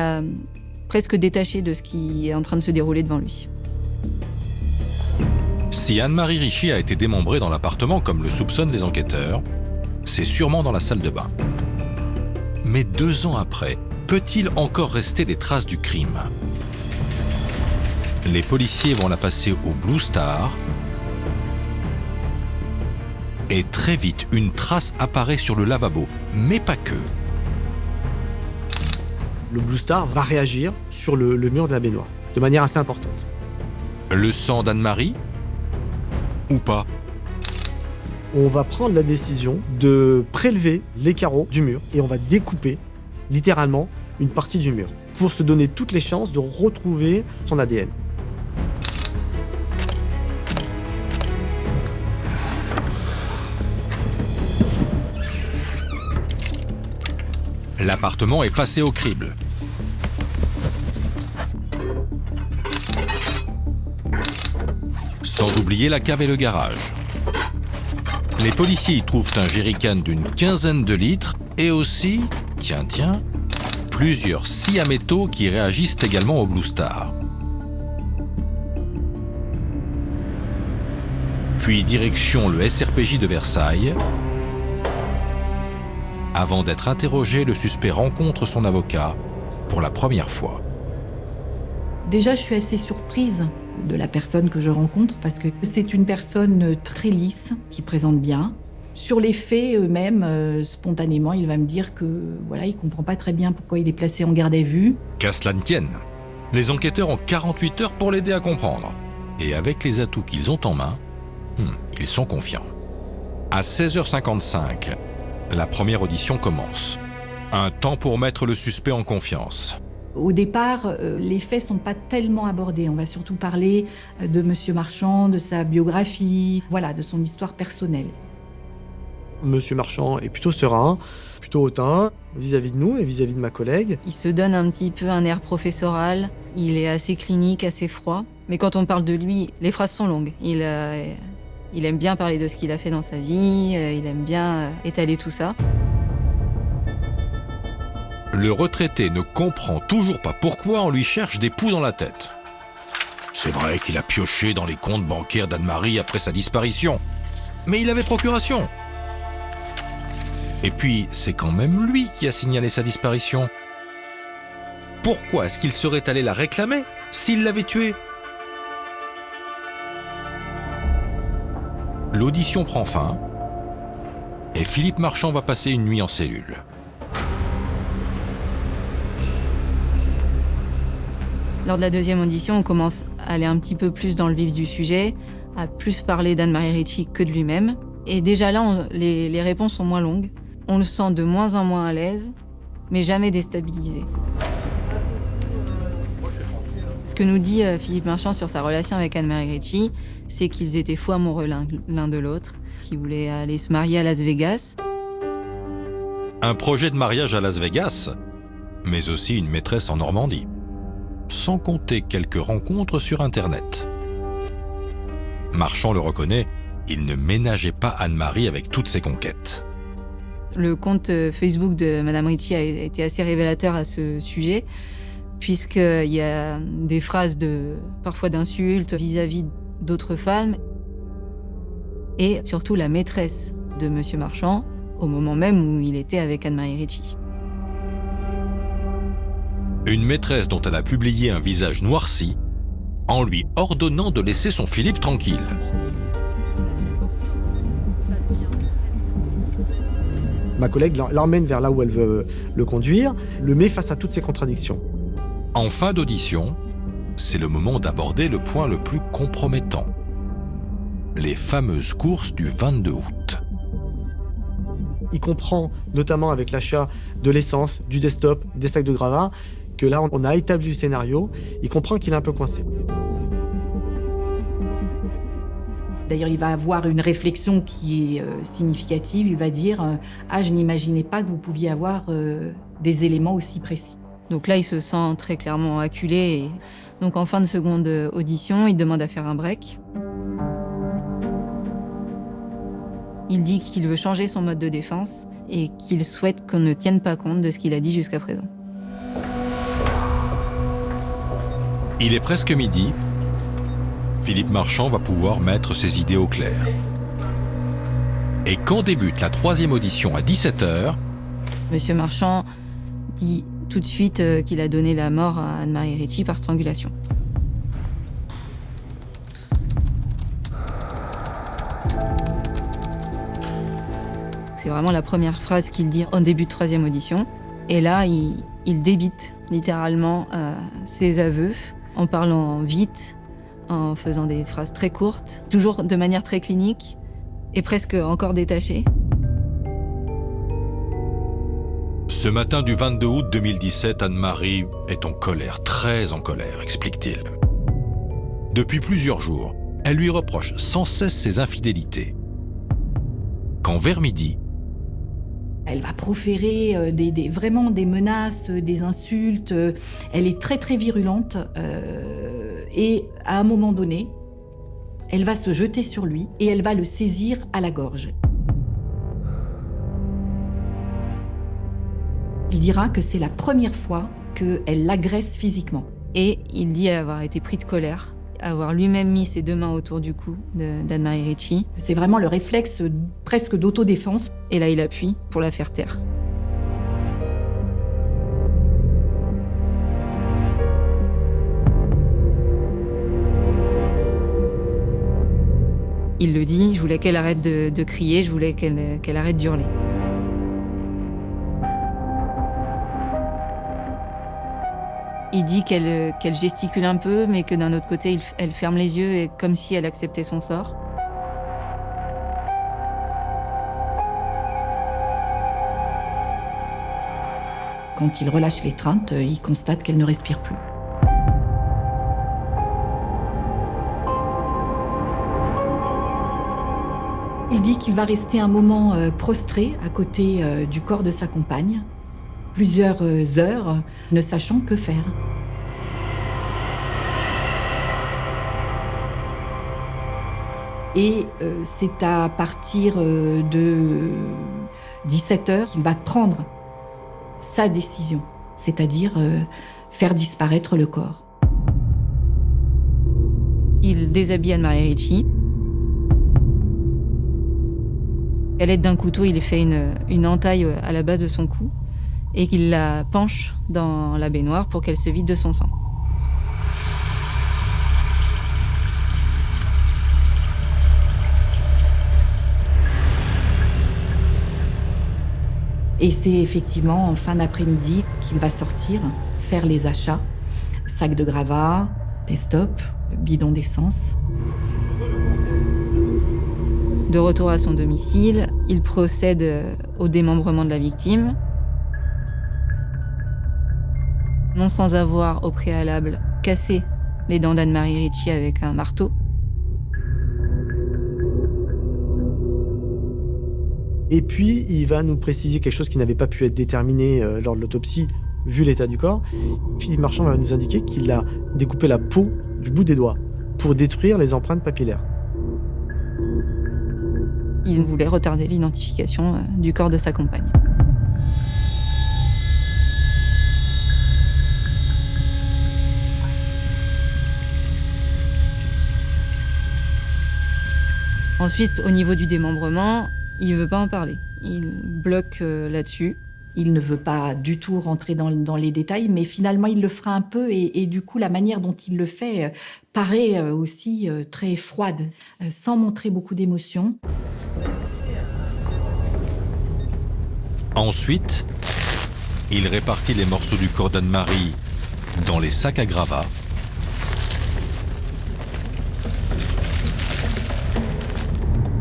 presque détaché de ce qui est en train de se dérouler devant lui. Si Anne-Marie Ricci a été démembrée dans l'appartement comme le soupçonnent les enquêteurs, c'est sûrement dans la salle de bain. Mais 2 ans après, peut-il encore rester des traces du crime ? Les policiers vont la passer au Blue Star et très vite, une trace apparaît sur le lavabo, mais pas que. Le Blue Star va réagir sur le mur de la baignoire, de manière assez importante. Le sang d'Anne-Marie ? Ou pas ? On va prendre la décision de prélever les carreaux du mur et on va découper, littéralement, une partie du mur pour se donner toutes les chances de retrouver son ADN. L'appartement est passé au crible. Sans oublier la cave et le garage. Les policiers y trouvent un jerrycan d'une 15aine de litres et aussi, tiens, plusieurs scies à métaux qui réagissent également au Blue Star. Puis direction le SRPJ de Versailles. Avant d'être interrogé, le suspect rencontre son avocat pour la première fois. Déjà, je suis assez surprise de la personne que je rencontre parce que c'est une personne très lisse, qui présente bien. Sur les faits eux-mêmes, spontanément, il va me dire que voilà, il comprend pas très bien pourquoi il est placé en garde à vue. Qu'à cela ne tienne, les enquêteurs ont 48 heures pour l'aider à comprendre. Et avec les atouts qu'ils ont en main, ils sont confiants. À 16h55, la première audition commence. Un temps pour mettre le suspect en confiance. Au départ, les faits sont pas tellement abordés. On va surtout parler de Monsieur Marchand, de sa biographie, voilà, de son histoire personnelle. Monsieur Marchand est plutôt serein, plutôt hautain vis-à-vis de nous et vis-à-vis de ma collègue. Il se donne un petit peu un air professoral, il est assez clinique, assez froid. Mais quand on parle de lui, les phrases sont longues. Il aime bien parler de ce qu'il a fait dans sa vie, il aime bien étaler tout ça. Le retraité ne comprend toujours pas pourquoi on lui cherche des poux dans la tête. C'est vrai qu'il a pioché dans les comptes bancaires d'Anne-Marie après sa disparition, mais il avait procuration. Et puis, c'est quand même lui qui a signalé sa disparition. Pourquoi est-ce qu'il serait allé la réclamer s'il l'avait tuée? L'audition prend fin et Philippe Marchand va passer une nuit en cellule. Lors de la deuxième audition, on commence à aller un petit peu plus dans le vif du sujet, à plus parler d'Anne-Marie Ritchie que de lui-même. Et déjà là, les réponses sont moins longues. On le sent de moins en moins à l'aise, mais jamais déstabilisé. Ce que nous dit Philippe Marchand sur sa relation avec Anne-Marie Ritchie, c'est qu'ils étaient fous amoureux l'un de l'autre, qu'ils voulaient aller se marier à Las Vegas. Un projet de mariage à Las Vegas, mais aussi une maîtresse en Normandie. Sans compter quelques rencontres sur Internet. Marchand le reconnaît, il ne ménageait pas Anne-Marie avec toutes ses conquêtes. Le compte Facebook de Madame Ritchie a été assez révélateur à ce sujet, puisqu'il y a des phrases parfois d'insultes vis-à-vis d'autres femmes, et surtout la maîtresse de Monsieur Marchand, au moment même où il était avec Anne-Marie Ritchie. Une maîtresse dont elle a publié un visage noirci, en lui ordonnant de laisser son Philippe tranquille. Ma collègue l'emmène vers là où elle veut le conduire, le met face à toutes ces contradictions. En fin d'audition, c'est le moment d'aborder le point le plus compromettant. Les fameuses courses du 22 août. Il comprend, notamment avec l'achat de l'essence, du desktop, des sacs de gravats, que là, on a établi le scénario. Il comprend qu'il est un peu coincé. D'ailleurs, il va avoir une réflexion qui est significative. Il va dire « Ah, je n'imaginais pas que vous pouviez avoir des éléments aussi précis. » Donc là, il se sent très clairement acculé. Et donc en fin de seconde audition, il demande à faire un break. Il dit qu'il veut changer son mode de défense et qu'il souhaite qu'on ne tienne pas compte de ce qu'il a dit jusqu'à présent. Il est presque midi. Philippe Marchand va pouvoir mettre ses idées au clair. Et quand débute la troisième audition à 17h, Monsieur Marchand dit tout de suite qu'il a donné la mort à Anne-Marie Ritchie par strangulation. C'est vraiment la première phrase qu'il dit en début de troisième audition. Et là, il débite littéralement ses aveux en parlant vite, en faisant des phrases très courtes, toujours de manière très clinique et presque encore détachée. ce matin du 22 août 2017, Anne-Marie est en colère, très en colère, explique-t-il. Depuis plusieurs jours, elle lui reproche sans cesse ses infidélités. Quand vers midi, elle va proférer vraiment des menaces, des insultes. Elle est très très virulente. Et à un moment donné, elle va se jeter sur lui et elle va le saisir à la gorge. Il dira que c'est la première fois qu'elle l'agresse physiquement. Et il dit avoir été pris de colère, avoir lui-même mis ses deux mains autour du cou d'Anne-Marie Ritchie. C'est vraiment le réflexe presque d'autodéfense. Et là, il appuie pour la faire taire. Il le dit, je voulais qu'elle arrête de crier, je voulais qu'elle arrête d'hurler. Il dit qu'elle gesticule un peu, mais que d'un autre côté, elle ferme les yeux, et comme si elle acceptait son sort. Quand il relâche l'étreinte, il constate qu'elle ne respire plus. Il dit qu'il va rester un moment prostré à côté du corps de sa compagne, plusieurs heures, ne sachant que faire. Et c'est à partir de 17h qu'il va prendre sa décision, c'est-à-dire faire disparaître le corps. Il déshabille Anne-Marie Ricci. À l'aide d'un couteau, il fait une entaille à la base de son cou et qu'il la penche dans la baignoire pour qu'elle se vide de son sang. Et c'est effectivement en fin d'après-midi qu'il va sortir, faire les achats, sac de gravats, stop, bidon d'essence. De retour à son domicile, il procède au démembrement de la victime. Non sans avoir au préalable cassé les dents d'Anne-Marie Ricci avec un marteau. Et puis, il va nous préciser quelque chose qui n'avait pas pu être déterminé lors de l'autopsie, vu l'état du corps. Philippe Marchand va nous indiquer qu'il a découpé la peau du bout des doigts pour détruire les empreintes papillaires. Il voulait retarder l'identification du corps de sa compagne. Ensuite, au niveau du démembrement, il ne veut pas en parler. Il bloque là-dessus. Il ne veut pas du tout rentrer dans les détails, mais finalement, il le fera un peu. Et du coup, la manière dont il le fait paraît aussi très froide, sans montrer beaucoup d'émotion. Ensuite, il répartit les morceaux du corps d'Anne-Marie dans les sacs à gravats.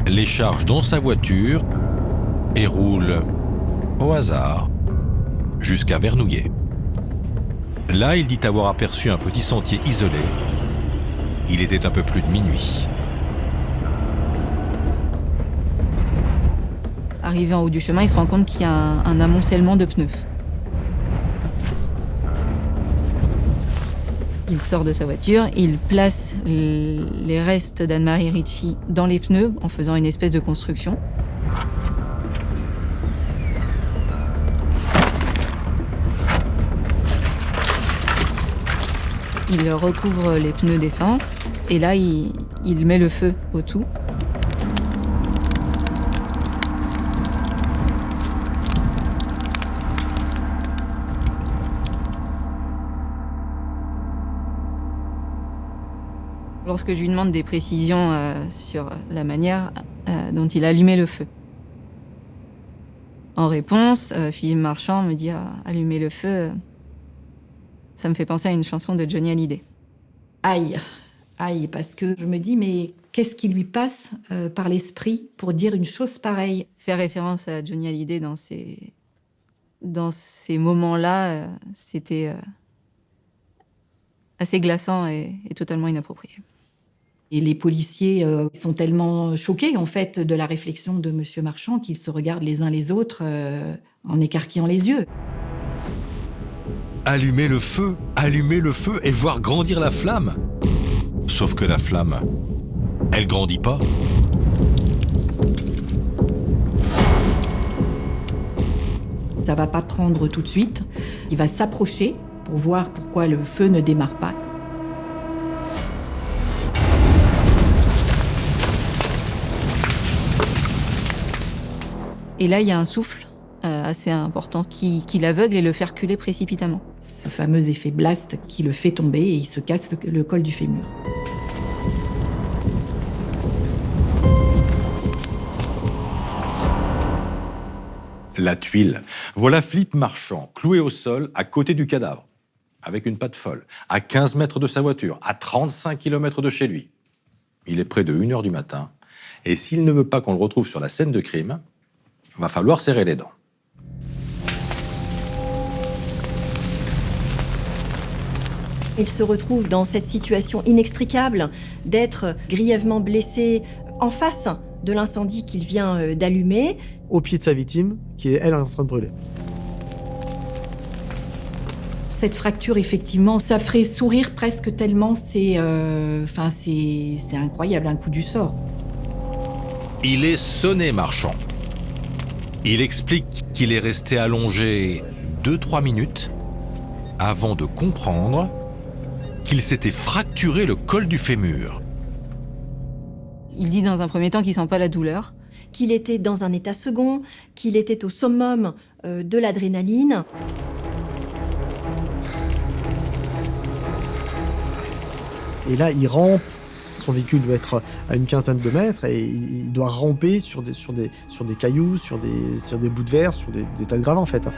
Les charge dans sa voiture et roule au hasard jusqu'à Vernouillet. Là, il dit avoir aperçu un petit sentier isolé. Il était un peu plus de minuit. Arrivé en haut du chemin, il se rend compte qu'il y a un amoncellement de pneus. Il sort de sa voiture, il place les restes d'Anne-Marie Ricci dans les pneus en faisant une espèce de construction. Il recouvre les pneus d'essence et là, il met le feu au tout. Lorsque je lui demande des précisions sur la manière dont il a allumé le feu. En réponse, Philippe Marchand me dit allumer le feu, ça me fait penser à une chanson de Johnny Hallyday. Aïe, aïe, parce que je me dis, mais qu'est-ce qui lui passe par l'esprit pour dire une chose pareille? Faire référence à Johnny Hallyday dans ces moments-là, c'était assez glaçant et totalement inapproprié. Et les policiers sont tellement choqués, en fait, de la réflexion de Monsieur Marchand qu'ils se regardent les uns les autres en écarquillant les yeux. Allumer le feu et voir grandir la flamme. Sauf que la flamme, elle grandit pas. Ça va pas prendre tout de suite. Il va s'approcher pour voir pourquoi le feu ne démarre pas. Et là, il y a un souffle assez important qui l'aveugle et le fait reculer précipitamment. Ce fameux effet blast qui le fait tomber et il se casse le col du fémur. La tuile. Voilà Philippe Marchand, cloué au sol, à côté du cadavre, avec une patte folle, à 15 mètres de sa voiture, à 35 km de chez lui. Il est près de 1h du matin, et s'il ne veut pas qu'on le retrouve sur la scène de crime, va falloir serrer les dents. Il se retrouve dans cette situation inextricable d'être grièvement blessé en face de l'incendie qu'il vient d'allumer. Au pied de sa victime, qui est, elle, en train de brûler. Cette fracture, effectivement, ça ferait sourire presque tellement c'est incroyable, un coup du sort. Il est sonné, Marchand. Il explique qu'il est resté allongé 2-3 minutes avant de comprendre qu'il s'était fracturé le col du fémur. Il dit dans un premier temps qu'il sent pas la douleur. Qu'il était dans un état second, qu'il était au summum de l'adrénaline. Et là, il rampe. Son véhicule doit être à une quinzaine de mètres et il doit ramper sur des cailloux, sur des bouts de verre, sur des tas de gravats en fait.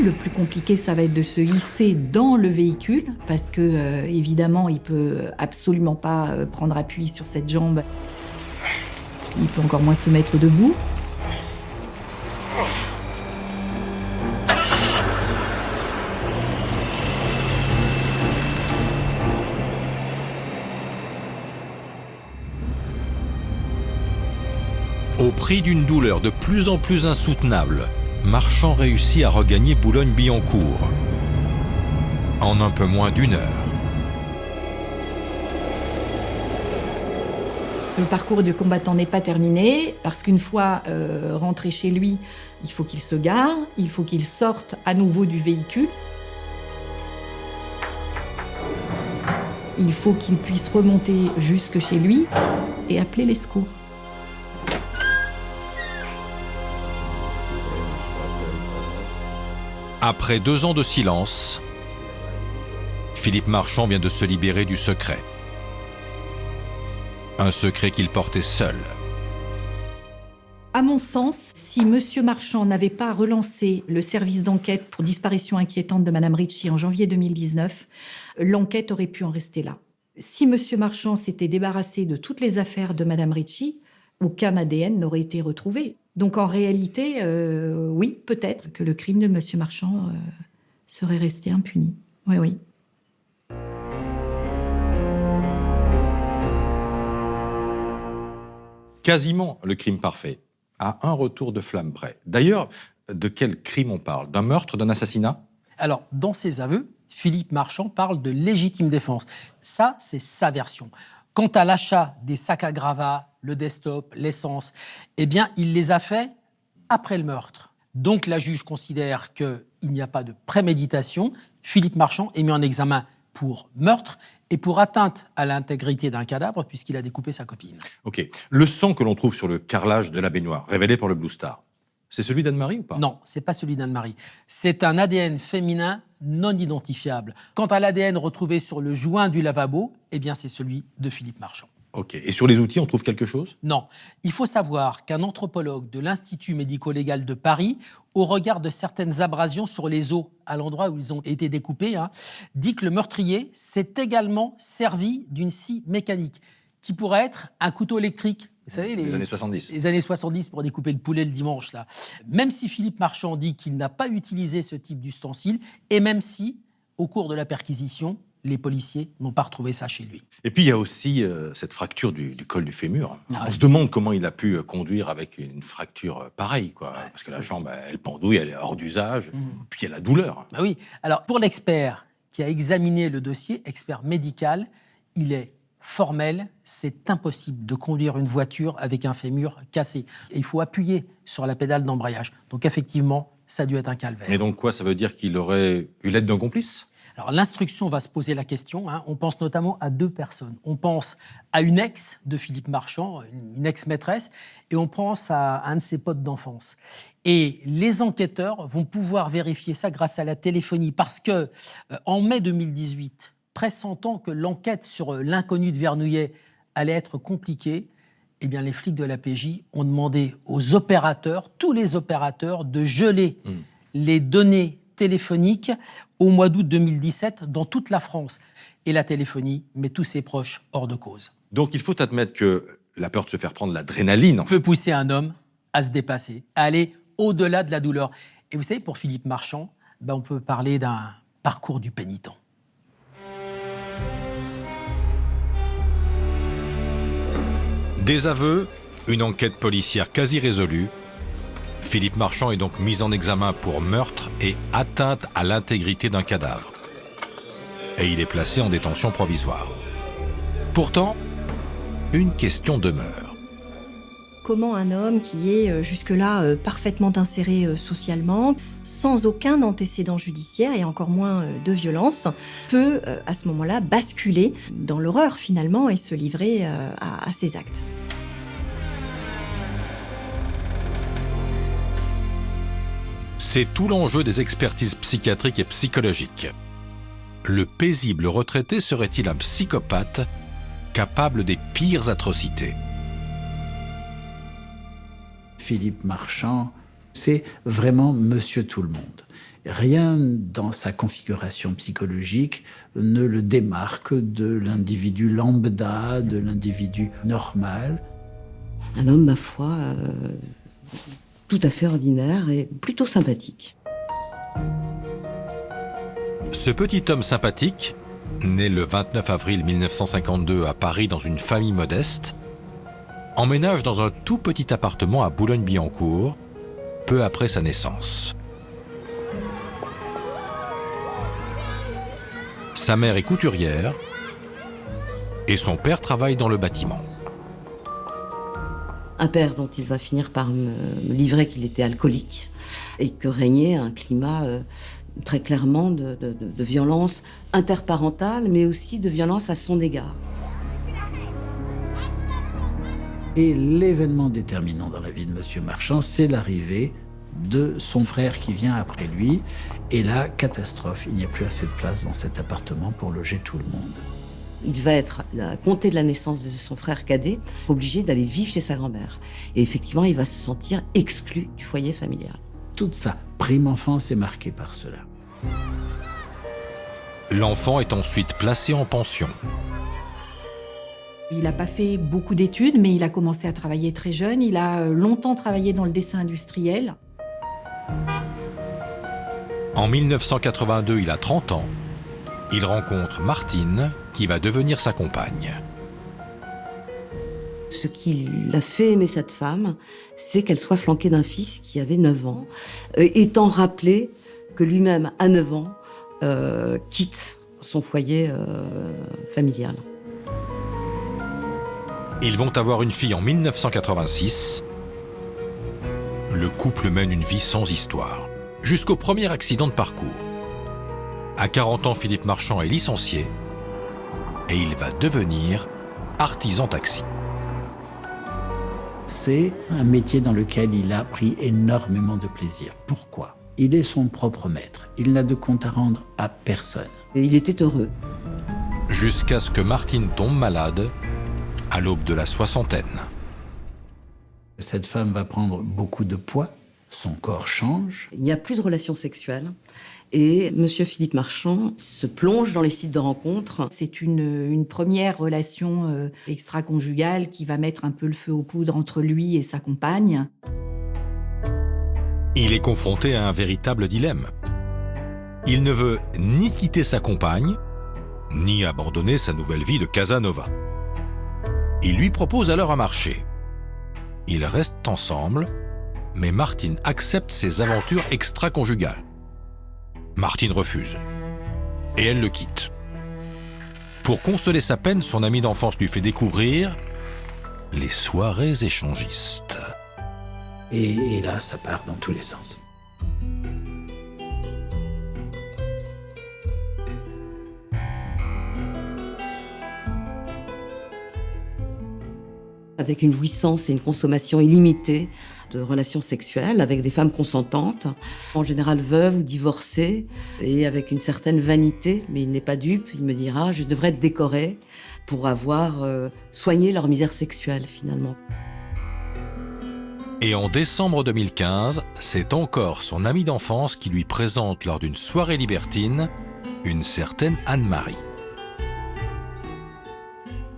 Le plus compliqué, ça va être de se hisser dans le véhicule, parce que, évidemment, il peut absolument pas prendre appui sur cette jambe. Il peut encore moins se mettre debout. Au prix d'une douleur de plus en plus insoutenable, Marchand réussit à regagner Boulogne-Billancourt en un peu moins d'1 heure. Le parcours du combattant n'est pas terminé, parce qu'une fois rentré chez lui, il faut qu'il se gare, il faut qu'il sorte à nouveau du véhicule. Il faut qu'il puisse remonter jusque chez lui et appeler les secours. Après 2 ans de silence, Philippe Marchand vient de se libérer du secret. Un secret qu'il portait seul. À mon sens, si M. Marchand n'avait pas relancé le service d'enquête pour disparition inquiétante de Mme Ritchie en janvier 2019, l'enquête aurait pu en rester là. Si M. Marchand s'était débarrassé de toutes les affaires de Mme Ritchie, aucun ADN n'aurait été retrouvé. Donc en réalité, oui, peut-être que le crime de M. Marchand serait resté impuni. Oui, oui. Quasiment le crime parfait, à un retour de flamme près. D'ailleurs, de quel crime on parle? D'un meurtre, d'un assassinat? Alors, dans ses aveux, Philippe Marchand parle de légitime défense. Ça, c'est sa version. Quant à l'achat des sacs à gravats, le desktop, l'essence, eh bien, il les a faits après le meurtre. Donc, la juge considère qu'il n'y a pas de préméditation. Philippe Marchand est mis en examen pour meurtre et pour atteinte à l'intégrité d'un cadavre, puisqu'il a découpé sa copine. Ok. Le sang que l'on trouve sur le carrelage de la baignoire, révélé par le Blue Star, c'est celui d'Anne-Marie ou pas? Non, c'est pas celui d'Anne-Marie. C'est un ADN féminin non identifiable. Quant à l'ADN retrouvé sur le joint du lavabo, eh bien, c'est celui de Philippe Marchand. Ok. Et sur les outils, on trouve quelque chose? Non. Il faut savoir qu'un anthropologue de l'Institut médico-légal de Paris, au regard de certaines abrasions sur les os, à l'endroit où ils ont été découpés, dit que le meurtrier s'est également servi d'une scie mécanique, qui pourrait être un couteau électrique. Vous savez, les années 70. Les années 70 pour découper le poulet le dimanche, là. Même si Philippe Marchand dit qu'il n'a pas utilisé ce type d'ustensile, et même si, au cours de la perquisition, les policiers n'ont pas retrouvé ça chez lui. Et puis il y a aussi cette fracture du col du fémur. On se demande comment il a pu conduire avec une fracture pareille, quoi. Ouais. Parce que la jambe, elle pendouille, elle est hors d'usage. Puis il y a la douleur. Bah oui. Alors pour l'expert qui a examiné le dossier, expert médical, il est formel, c'est impossible de conduire une voiture avec un fémur cassé. Et il faut appuyer sur la pédale d'embrayage. Donc effectivement, ça a dû être un calvaire. Et donc quoi, ça veut dire qu'il aurait eu l'aide d'un complice? Alors l'instruction va se poser la question. On pense notamment à 2 personnes. On pense à une ex de Philippe Marchand, une ex-maîtresse, et on pense à un de ses potes d'enfance. Et les enquêteurs vont pouvoir vérifier ça grâce à la téléphonie, parce que en mai 2018, pressentant que l'enquête sur l'inconnu de Vernouillet allait être compliquée, eh bien les flics de la PJ ont demandé aux opérateurs, tous les opérateurs, de geler les données téléphonique au mois d'août 2017 dans toute la France. Et la téléphonie met tous ses proches hors de cause. Donc il faut admettre que la peur de se faire prendre l'adrénaline peut pousser un homme à se dépasser, à aller au-delà de la douleur. Et vous savez, pour Philippe Marchand, on peut parler d'un parcours du pénitent. Des aveux, une enquête policière quasi résolue. Philippe Marchand est donc mis en examen pour meurtre et atteinte à l'intégrité d'un cadavre. Et il est placé en détention provisoire. Pourtant, une question demeure. Comment un homme qui est jusque-là parfaitement inséré socialement, sans aucun antécédent judiciaire et encore moins de violence, peut à ce moment-là basculer dans l'horreur finalement et se livrer à ses actes. C'est tout l'enjeu des expertises psychiatriques et psychologiques. Le paisible retraité serait-il un psychopathe capable des pires atrocités ? Philippe Marchand, c'est vraiment Monsieur Tout-le-Monde. Rien dans sa configuration psychologique ne le démarque de l'individu lambda, de l'individu normal. Un homme, ma foi, tout à fait ordinaire et plutôt sympathique. Ce petit homme sympathique, né le 29 avril 1952 à Paris dans une famille modeste, emménage dans un tout petit appartement à Boulogne-Billancourt, peu après sa naissance. Sa mère est couturière et son père travaille dans le bâtiment. Un père dont il va finir par me livrer qu'il était alcoolique et que régnait un climat très clairement de violence interparentale, mais aussi de violence à son égard. Et l'événement déterminant dans la vie de Monsieur Marchand, c'est l'arrivée de son frère qui vient après lui. Et là, catastrophe, il n'y a plus assez de place dans cet appartement pour loger tout le monde. Il va être, à compter de la naissance de son frère cadet, obligé d'aller vivre chez sa grand-mère. Et effectivement, il va se sentir exclu du foyer familial. Toute sa prime enfance est marquée par cela. L'enfant est ensuite placé en pension. Il n'a pas fait beaucoup d'études, mais il a commencé à travailler très jeune. Il a longtemps travaillé dans le dessin industriel. En 1982, il a 30 ans. Il rencontre Martine, qui va devenir sa compagne. Ce qui l'a fait aimer cette femme, c'est qu'elle soit flanquée d'un fils qui avait 9 ans, étant rappelé que lui-même, à 9 ans, quitte son foyer familial. Ils vont avoir une fille en 1986. Le couple mène une vie sans histoire, jusqu'au premier accident de parcours. À 40 ans, Philippe Marchand est licencié et il va devenir artisan taxi. C'est un métier dans lequel il a pris énormément de plaisir. Pourquoi ? Il est son propre maître. Il n'a de compte à rendre à personne. Et il était heureux. Jusqu'à ce que Martine tombe malade à l'aube de la soixantaine. Cette femme va prendre beaucoup de poids, son corps change. Il n'y a plus de relations sexuelles. Et Monsieur Philippe Marchand se plonge dans les sites de rencontres. C'est une première relation extra-conjugale qui va mettre un peu le feu aux poudres entre lui et sa compagne. Il est confronté à un véritable dilemme. Il ne veut ni quitter sa compagne, ni abandonner sa nouvelle vie de Casanova. Il lui propose alors un marché. Ils restent ensemble, mais Martine accepte ses aventures extra-conjugales. Martine refuse, et elle le quitte. Pour consoler sa peine, son ami d'enfance lui fait découvrir les soirées échangistes. Et là, ça part dans tous les sens. Avec une jouissance et une consommation illimitée de relations sexuelles avec des femmes consentantes, en général veuves ou divorcées, et avec une certaine vanité, mais il n'est pas dupe, il me dira « je devrais être décoré pour avoir soigné leur misère sexuelle finalement ». Et en décembre 2015, c'est encore son ami d'enfance qui lui présente lors d'une soirée libertine une certaine Anne-Marie.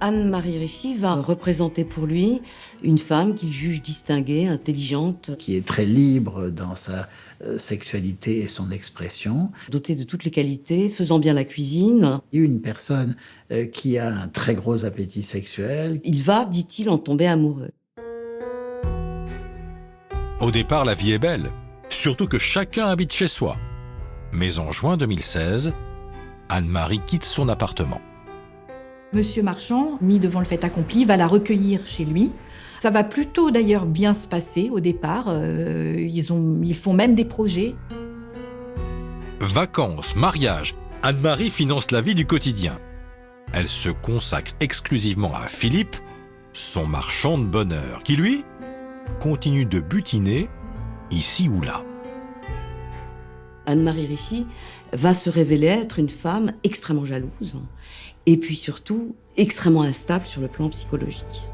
Anne-Marie Richy va représenter pour lui une femme qu'il juge distinguée, intelligente. Qui est très libre dans sa sexualité et son expression. Dotée de toutes les qualités, faisant bien la cuisine. Une personne qui a un très gros appétit sexuel. Il va, dit-il, en tomber amoureux. Au départ, la vie est belle, surtout que chacun habite chez soi. Mais en juin 2016, Anne-Marie quitte son appartement. Monsieur Marchand, mis devant le fait accompli, va la recueillir chez lui. Ça va plutôt d'ailleurs bien se passer au départ. Ils font même des projets. Vacances, mariage, Anne-Marie finance la vie du quotidien. Elle se consacre exclusivement à Philippe, son marchand de bonheur, qui lui continue de butiner ici ou là. Anne-Marie Richy va se révéler être une femme extrêmement jalouse et puis surtout extrêmement instable sur le plan psychologique.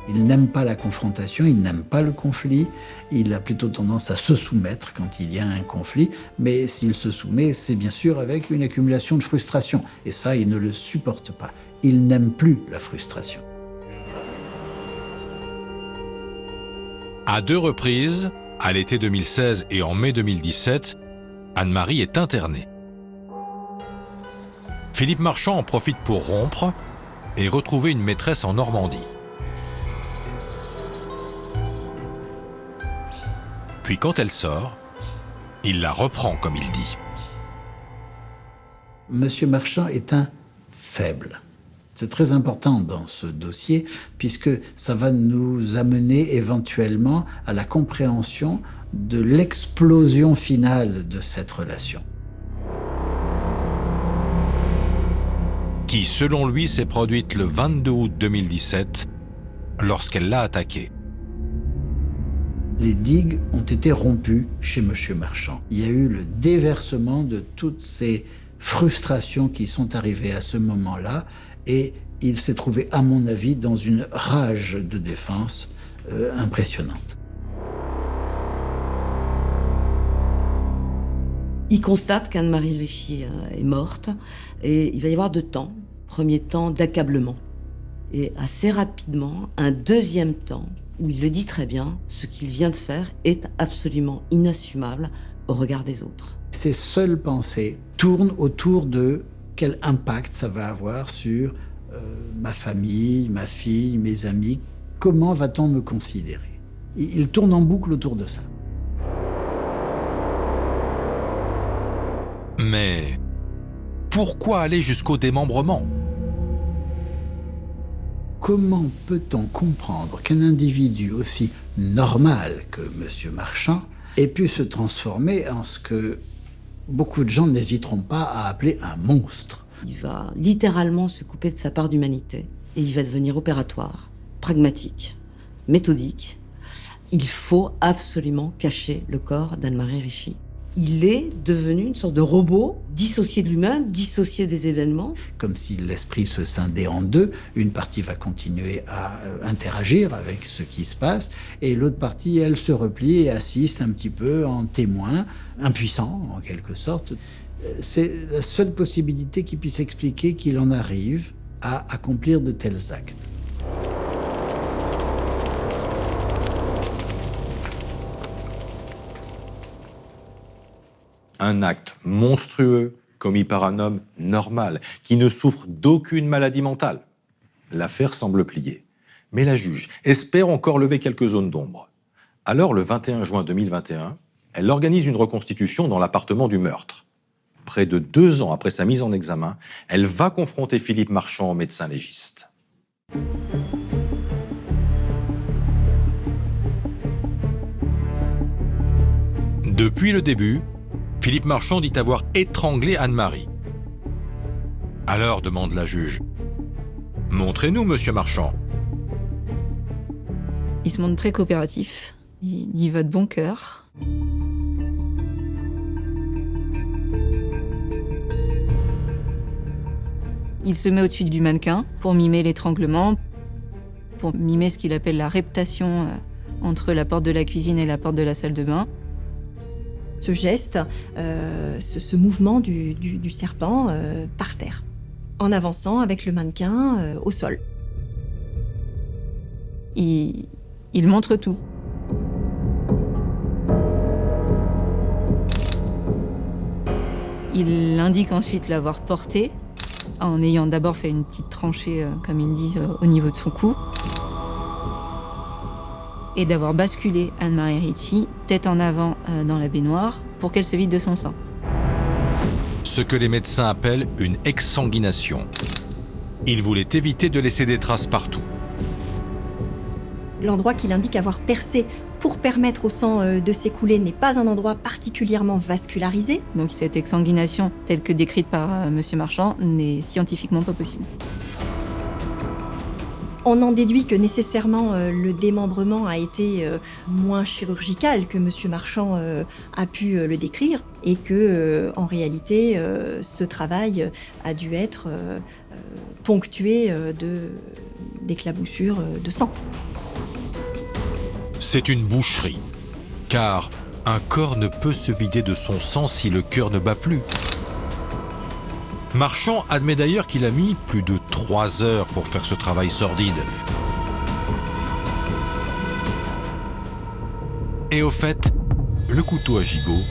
Il n'aime pas la confrontation, il n'aime pas le conflit, il a plutôt tendance à se soumettre quand il y a un conflit, mais s'il se soumet, c'est bien sûr avec une accumulation de frustration, et ça, il ne le supporte pas. Il n'aime plus la frustration. À 2 reprises, à l'été 2016 et en mai 2017, Anne-Marie est internée. Philippe Marchand en profite pour rompre et retrouver une maîtresse en Normandie. Puis quand elle sort, il la reprend comme il dit. Monsieur Marchand est un faible. C'est très important dans ce dossier, puisque ça va nous amener éventuellement à la compréhension de l'explosion finale de cette relation. Qui, selon lui, s'est produite le 22 août 2017, lorsqu'elle l'a attaqué. Les digues ont été rompues chez Monsieur Marchand. Il y a eu le déversement de toutes ces frustrations qui sont arrivées à ce moment-là, et il s'est trouvé, à mon avis, dans une rage de défense impressionnante. Il constate qu'Anne-Marie Richy est morte et il va y avoir 2 temps. Premier temps d'accablement et assez rapidement un deuxième temps où il le dit très bien, ce qu'il vient de faire est absolument inassumable au regard des autres. Ses seules pensées tournent autour de quel impact ça va avoir sur ma famille, ma fille, mes amis. Comment va-t-on me considérer? Il tourne en boucle autour de ça. Mais pourquoi aller jusqu'au démembrement? Comment peut-on comprendre qu'un individu aussi normal que M. Marchand ait pu se transformer en ce que beaucoup de gens n'hésiteront pas à appeler un monstre? Il va littéralement se couper de sa part d'humanité et il va devenir opératoire, pragmatique, méthodique. Il faut absolument cacher le corps d'Anne-Marie Richy. Il est devenu une sorte de robot, dissocié de lui-même, dissocié des événements. Comme si l'esprit se scindait en deux. Une partie va continuer à interagir avec ce qui se passe, et l'autre partie, elle, se replie et assiste un petit peu en témoin, impuissant en quelque sorte. C'est la seule possibilité qui puisse expliquer qu'il en arrive à accomplir de tels actes. Un acte monstrueux commis par un homme normal, qui ne souffre d'aucune maladie mentale. L'affaire semble pliée. Mais la juge espère encore lever quelques zones d'ombre. Alors, le 21 juin 2021, elle organise une reconstitution dans l'appartement du meurtre. Près de 2 ans après sa mise en examen, elle va confronter Philippe Marchand au médecin légiste. Depuis le début, Philippe Marchand dit avoir étranglé Anne-Marie. Alors, demande la juge, « Montrez-nous, monsieur Marchand. » Il se montre très coopératif, il y va de bon cœur. Il se met au-dessus du mannequin pour mimer l'étranglement, pour mimer ce qu'il appelle la reptation entre la porte de la cuisine et la porte de la salle de bain. Ce geste, ce mouvement du serpent par terre, en avançant avec le mannequin au sol. Il montre tout. Il indique ensuite l'avoir porté, en ayant d'abord fait une petite tranchée, comme il dit, au niveau de son cou. et d'avoir basculé Anne-Marie Ritchie tête en avant dans la baignoire pour qu'elle se vide de son sang. Ce que les médecins appellent une exsanguination. Il voulait éviter de laisser des traces partout. L'endroit qu'il indique avoir percé pour permettre au sang de s'écouler n'est pas un endroit particulièrement vascularisé. Donc cette exsanguination, telle que décrite par Monsieur Marchand, n'est scientifiquement pas possible. On en déduit que nécessairement le démembrement a été moins chirurgical que Monsieur Marchand a pu le décrire et que en réalité ce travail a dû être ponctué d'éclaboussures de sang. C'est une boucherie, car un corps ne peut se vider de son sang si le cœur ne bat plus. Marchand admet d'ailleurs qu'il a mis plus de 3 heures pour faire ce travail sordide. Et au fait, le couteau à gigot.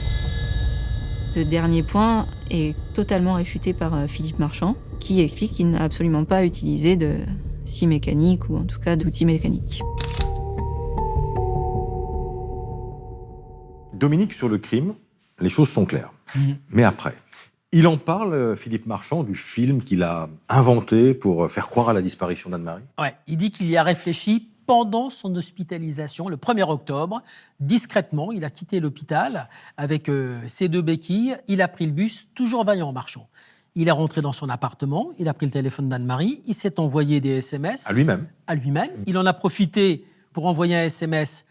Ce dernier point est totalement réfuté par Philippe Marchand, qui explique qu'il n'a absolument pas utilisé de scie mécanique ou en tout cas d'outils mécaniques. Dominique, sur le crime, les choses sont claires. Mais après, il en parle, Philippe Marchand, du film qu'il a inventé pour faire croire à la disparition d'Anne-Marie. Ouais, il dit qu'il y a réfléchi pendant son hospitalisation, le 1er octobre. Discrètement, il a quitté l'hôpital avec ses 2 béquilles. Il a pris le bus, toujours vaillant Marchand. Il est rentré dans son appartement, il a pris le téléphone d'Anne-Marie, il s'est envoyé des SMS. À lui-même. À lui-même. Il en a profité pour envoyer un SMS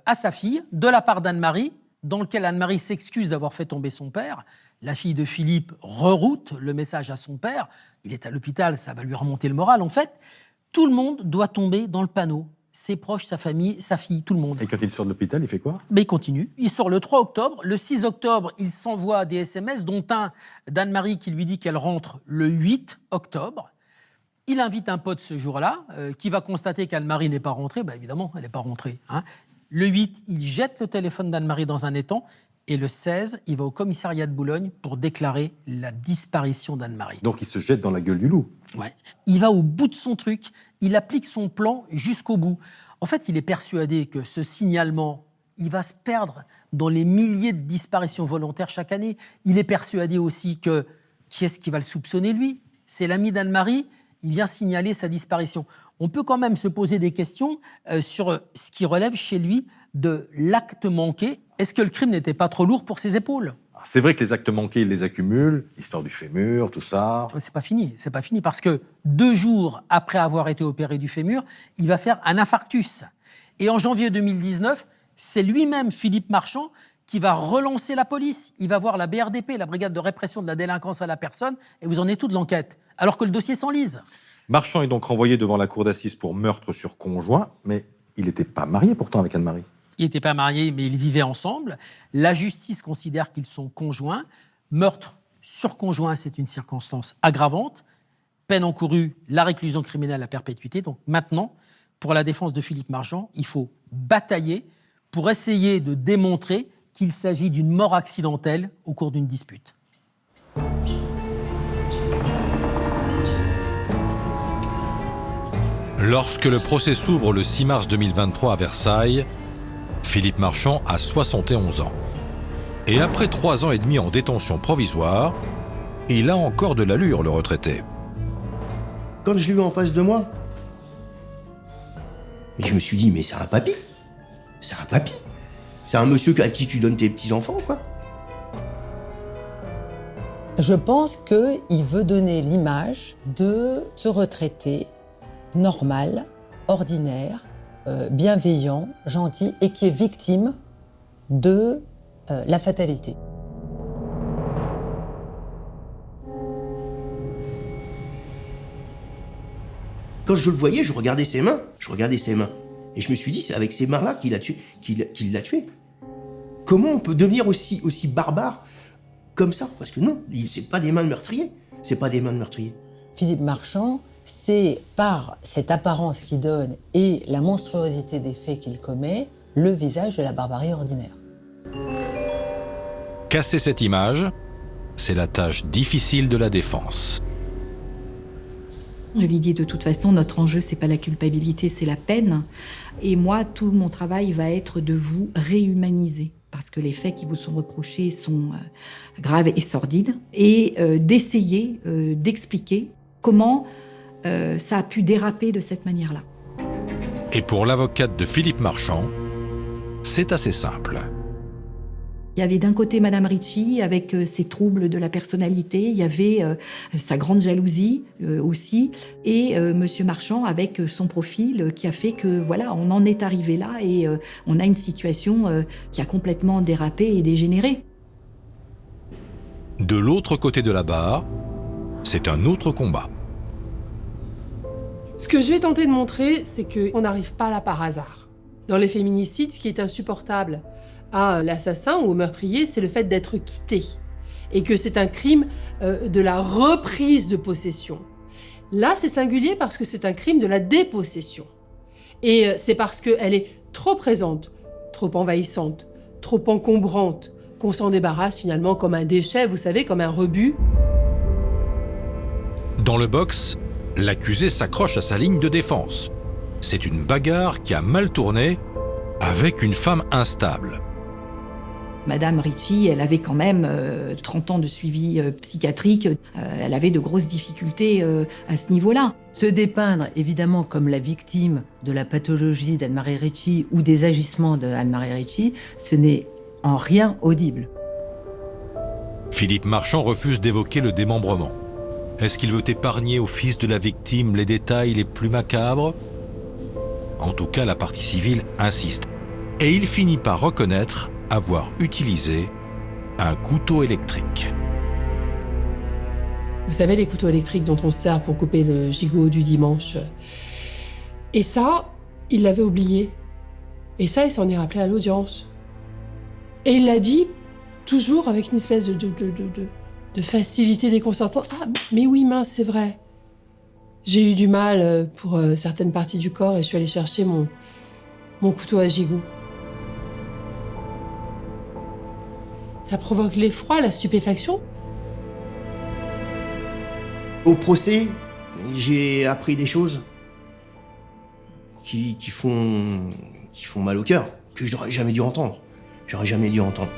à sa fille, de la part d'Anne-Marie, dans lequel Anne-Marie s'excuse d'avoir fait tomber son père. La fille de Philippe reroute le message à son père. Il est à l'hôpital, ça va lui remonter le moral. En fait, tout le monde doit tomber dans le panneau. Ses proches, sa famille, sa fille, tout le monde. Et quand il sort de l'hôpital, il fait quoi? Mais il continue. Il sort le 3 octobre. Le 6 octobre, il s'envoie des SMS, dont un d'Anne-Marie qui lui dit qu'elle rentre le 8 octobre. Il invite un pote ce jour-là, qui va constater qu'Anne-Marie n'est pas rentrée. Ben évidemment, elle n'est pas rentrée. Le 8, il jette le téléphone d'Anne-Marie dans un étang. Et le 16, il va au commissariat de Boulogne pour déclarer la disparition d'Anne-Marie. Donc il se jette dans la gueule du loup. Ouais. Il va au bout de son truc. Il applique son plan jusqu'au bout. En fait, il est persuadé que ce signalement, il va se perdre dans les milliers de disparitions volontaires chaque année. Il est persuadé aussi que qui est-ce qui va le soupçonner, lui? C'est l'ami d'Anne-Marie. Il vient signaler sa disparition. On peut quand même se poser des questions sur ce qui relève chez lui de l'acte manqué. Est-ce que le crime n'était pas trop lourd pour ses épaules? C'est vrai que les actes manqués, il les accumule, histoire du fémur, tout ça. C'est pas fini parce que 2 jours après avoir été opéré du fémur, il va faire un infarctus. Et en janvier 2019, c'est lui-même, Philippe Marchand, qui va relancer la police. Il va voir la BRDP, la Brigade de répression de la délinquance à la personne, et vous en êtes tout de l'enquête, alors que le dossier s'enlise. Marchand est donc renvoyé devant la cour d'assises pour meurtre sur conjoint, mais il n'était pas marié pourtant avec Anne-Marie. Ils n'étaient pas mariés, mais ils vivaient ensemble. La justice considère qu'ils sont conjoints. Meurtre sur conjoint, c'est une circonstance aggravante. Peine encourue, la réclusion criminelle à perpétuité. Donc maintenant, pour la défense de Philippe Marchand, il faut batailler pour essayer de démontrer qu'il s'agit d'une mort accidentelle au cours d'une dispute. Lorsque le procès s'ouvre le 6 mars 2023 à Versailles, Philippe Marchand a 71 ans. Et après 3 ans et demi en détention provisoire, il a encore de l'allure, le retraité. Quand je l'ai eu en face de moi, je me suis dit, mais c'est un papy. C'est un papy. C'est un monsieur à qui tu donnes tes petits-enfants, quoi. Je pense qu'il veut donner l'image de ce retraité normal, ordinaire, bienveillant, gentil et qui est victime de la fatalité. Quand je le voyais, je regardais ses mains. Et je me suis dit, c'est avec ces mains-là qu'il l'a tué. Comment on peut devenir aussi barbare comme ça? Parce que non, c'est pas des mains de meurtrier. Philippe Marchand, c'est par cette apparence qu'il donne et la monstruosité des faits qu'il commet, le visage de la barbarie ordinaire. Casser cette image, c'est la tâche difficile de la défense. Je lui dis de toute façon, notre enjeu, c'est pas la culpabilité, c'est la peine. Et moi, tout mon travail va être de vous réhumaniser. Parce que les faits qui vous sont reprochés sont graves et sordides. Et d'essayer d'expliquer comment ça a pu déraper de cette manière-là. Et pour l'avocate de Philippe Marchand, c'est assez simple. Il y avait d'un côté Madame Ricci avec ses troubles de la personnalité, il y avait sa grande jalousie aussi, et Monsieur Marchand avec son profil qui a fait que voilà, on en est arrivé là et on a une situation qui a complètement dérapé et dégénéré. De l'autre côté de la barre, c'est un autre combat. Ce que je vais tenter de montrer, c'est qu'on n'arrive pas là par hasard. Dans les féminicides, ce qui est insupportable à l'assassin ou au meurtrier, c'est le fait d'être quitté. Et que c'est un crime de la reprise de possession. Là, c'est singulier parce que c'est un crime de la dépossession. Et c'est parce qu'elle est trop présente, trop envahissante, trop encombrante, qu'on s'en débarrasse finalement comme un déchet, vous savez, comme un rebut. Dans le box, l'accusé s'accroche à sa ligne de défense. C'est une bagarre qui a mal tourné avec une femme instable. Madame Ricci, elle avait quand même 30 ans de suivi psychiatrique. Elle avait de grosses difficultés à ce niveau-là. Se dépeindre évidemment comme la victime de la pathologie d'Anne-Marie Ricci ou des agissements d'Anne-Marie Ricci, ce n'est en rien audible. Philippe Marchand refuse d'évoquer le démembrement. Est-ce qu'il veut épargner au fils de la victime les détails les plus macabres ? En tout cas, la partie civile insiste. Et il finit par reconnaître avoir utilisé un couteau électrique. Vous savez, les couteaux électriques dont on se sert pour couper le gigot du dimanche. Et ça, il l'avait oublié. Et ça, il s'en est rappelé à l'audience. Et il l'a dit, toujours avec une espèce de facilité déconcertante. Ah, mais oui, mince, c'est vrai. J'ai eu du mal pour certaines parties du corps et je suis allée chercher mon couteau à gigot. Ça provoque l'effroi, la stupéfaction. Au procès, j'ai appris des choses qui font mal au cœur, que j'aurais jamais dû entendre. J'aurais jamais dû entendre.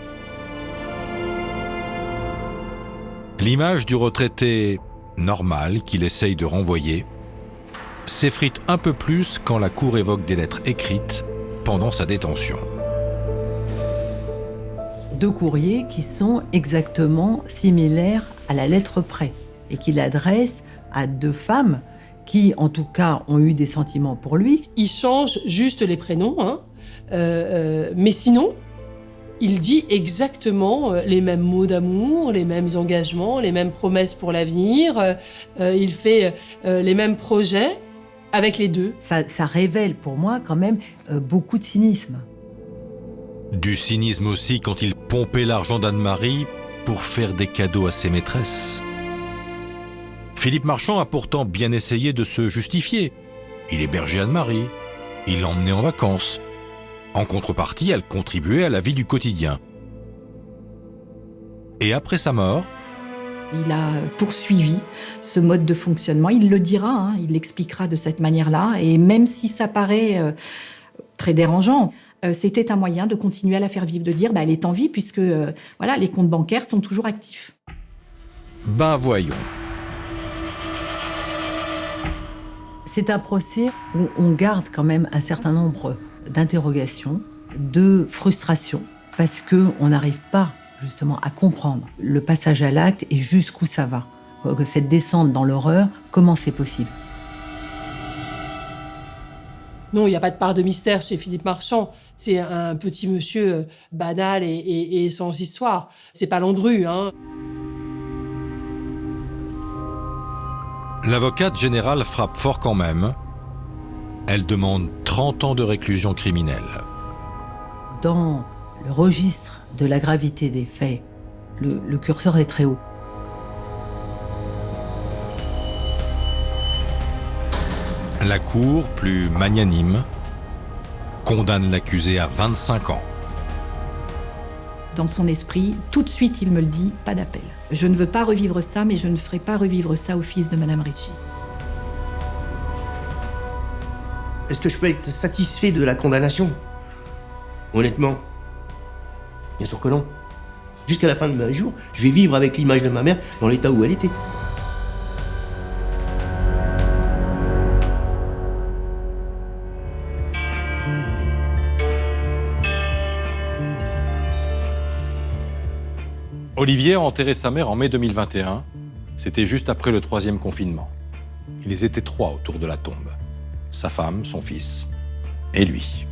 L'image du retraité normal qu'il essaye de renvoyer s'effrite un peu plus quand la cour évoque des lettres écrites pendant sa détention. 2 courriers qui sont exactement similaires à la lettre près et qu'il adresse à 2 femmes qui, en tout cas, ont eu des sentiments pour lui. Il change juste les prénoms, hein, mais sinon, il dit exactement les mêmes mots d'amour, les mêmes engagements, les mêmes promesses pour l'avenir. Il fait les mêmes projets avec les 2. Ça révèle pour moi quand même beaucoup de cynisme. Du cynisme aussi quand il pompait l'argent d'Anne-Marie pour faire des cadeaux à ses maîtresses. Philippe Marchand a pourtant bien essayé de se justifier. Il hébergeait Anne-Marie, il l'emmenait en vacances. En contrepartie, elle contribuait à la vie du quotidien. Et après sa mort, il a poursuivi ce mode de fonctionnement. Il le dira, hein, il l'expliquera de cette manière-là. Et même si ça paraît très dérangeant, c'était un moyen de continuer à la faire vivre, de dire elle est en vie puisque voilà, les comptes bancaires sont toujours actifs. Ben voyons. C'est un procès où on garde quand même un certain nombre d'interrogations, de frustrations, parce qu'on n'arrive pas justement à comprendre le passage à l'acte et jusqu'où ça va. Cette descente dans l'horreur, comment c'est possible ? Non, il n'y a pas de part de mystère chez Philippe Marchand. C'est un petit monsieur banal et sans histoire. C'est pas Landru, hein. L'avocate générale frappe fort quand même. Elle demande 30 ans de réclusion criminelle. Dans le registre de la gravité des faits, le curseur est très haut. La cour, plus magnanime, condamne l'accusé à 25 ans. Dans son esprit, tout de suite, il me le dit, pas d'appel. Je ne veux pas revivre ça, mais je ne ferai pas revivre ça au fils de Madame Ricci. Est-ce que je peux être satisfait de la condamnation? Honnêtement, bien sûr que non. Jusqu'à la fin de mes jours, je vais vivre avec l'image de ma mère dans l'état où elle était. Olivier a enterré sa mère en mai 2021. C'était juste après le 3e confinement. Ils étaient 3 autour de la tombe. Sa femme, son fils et lui.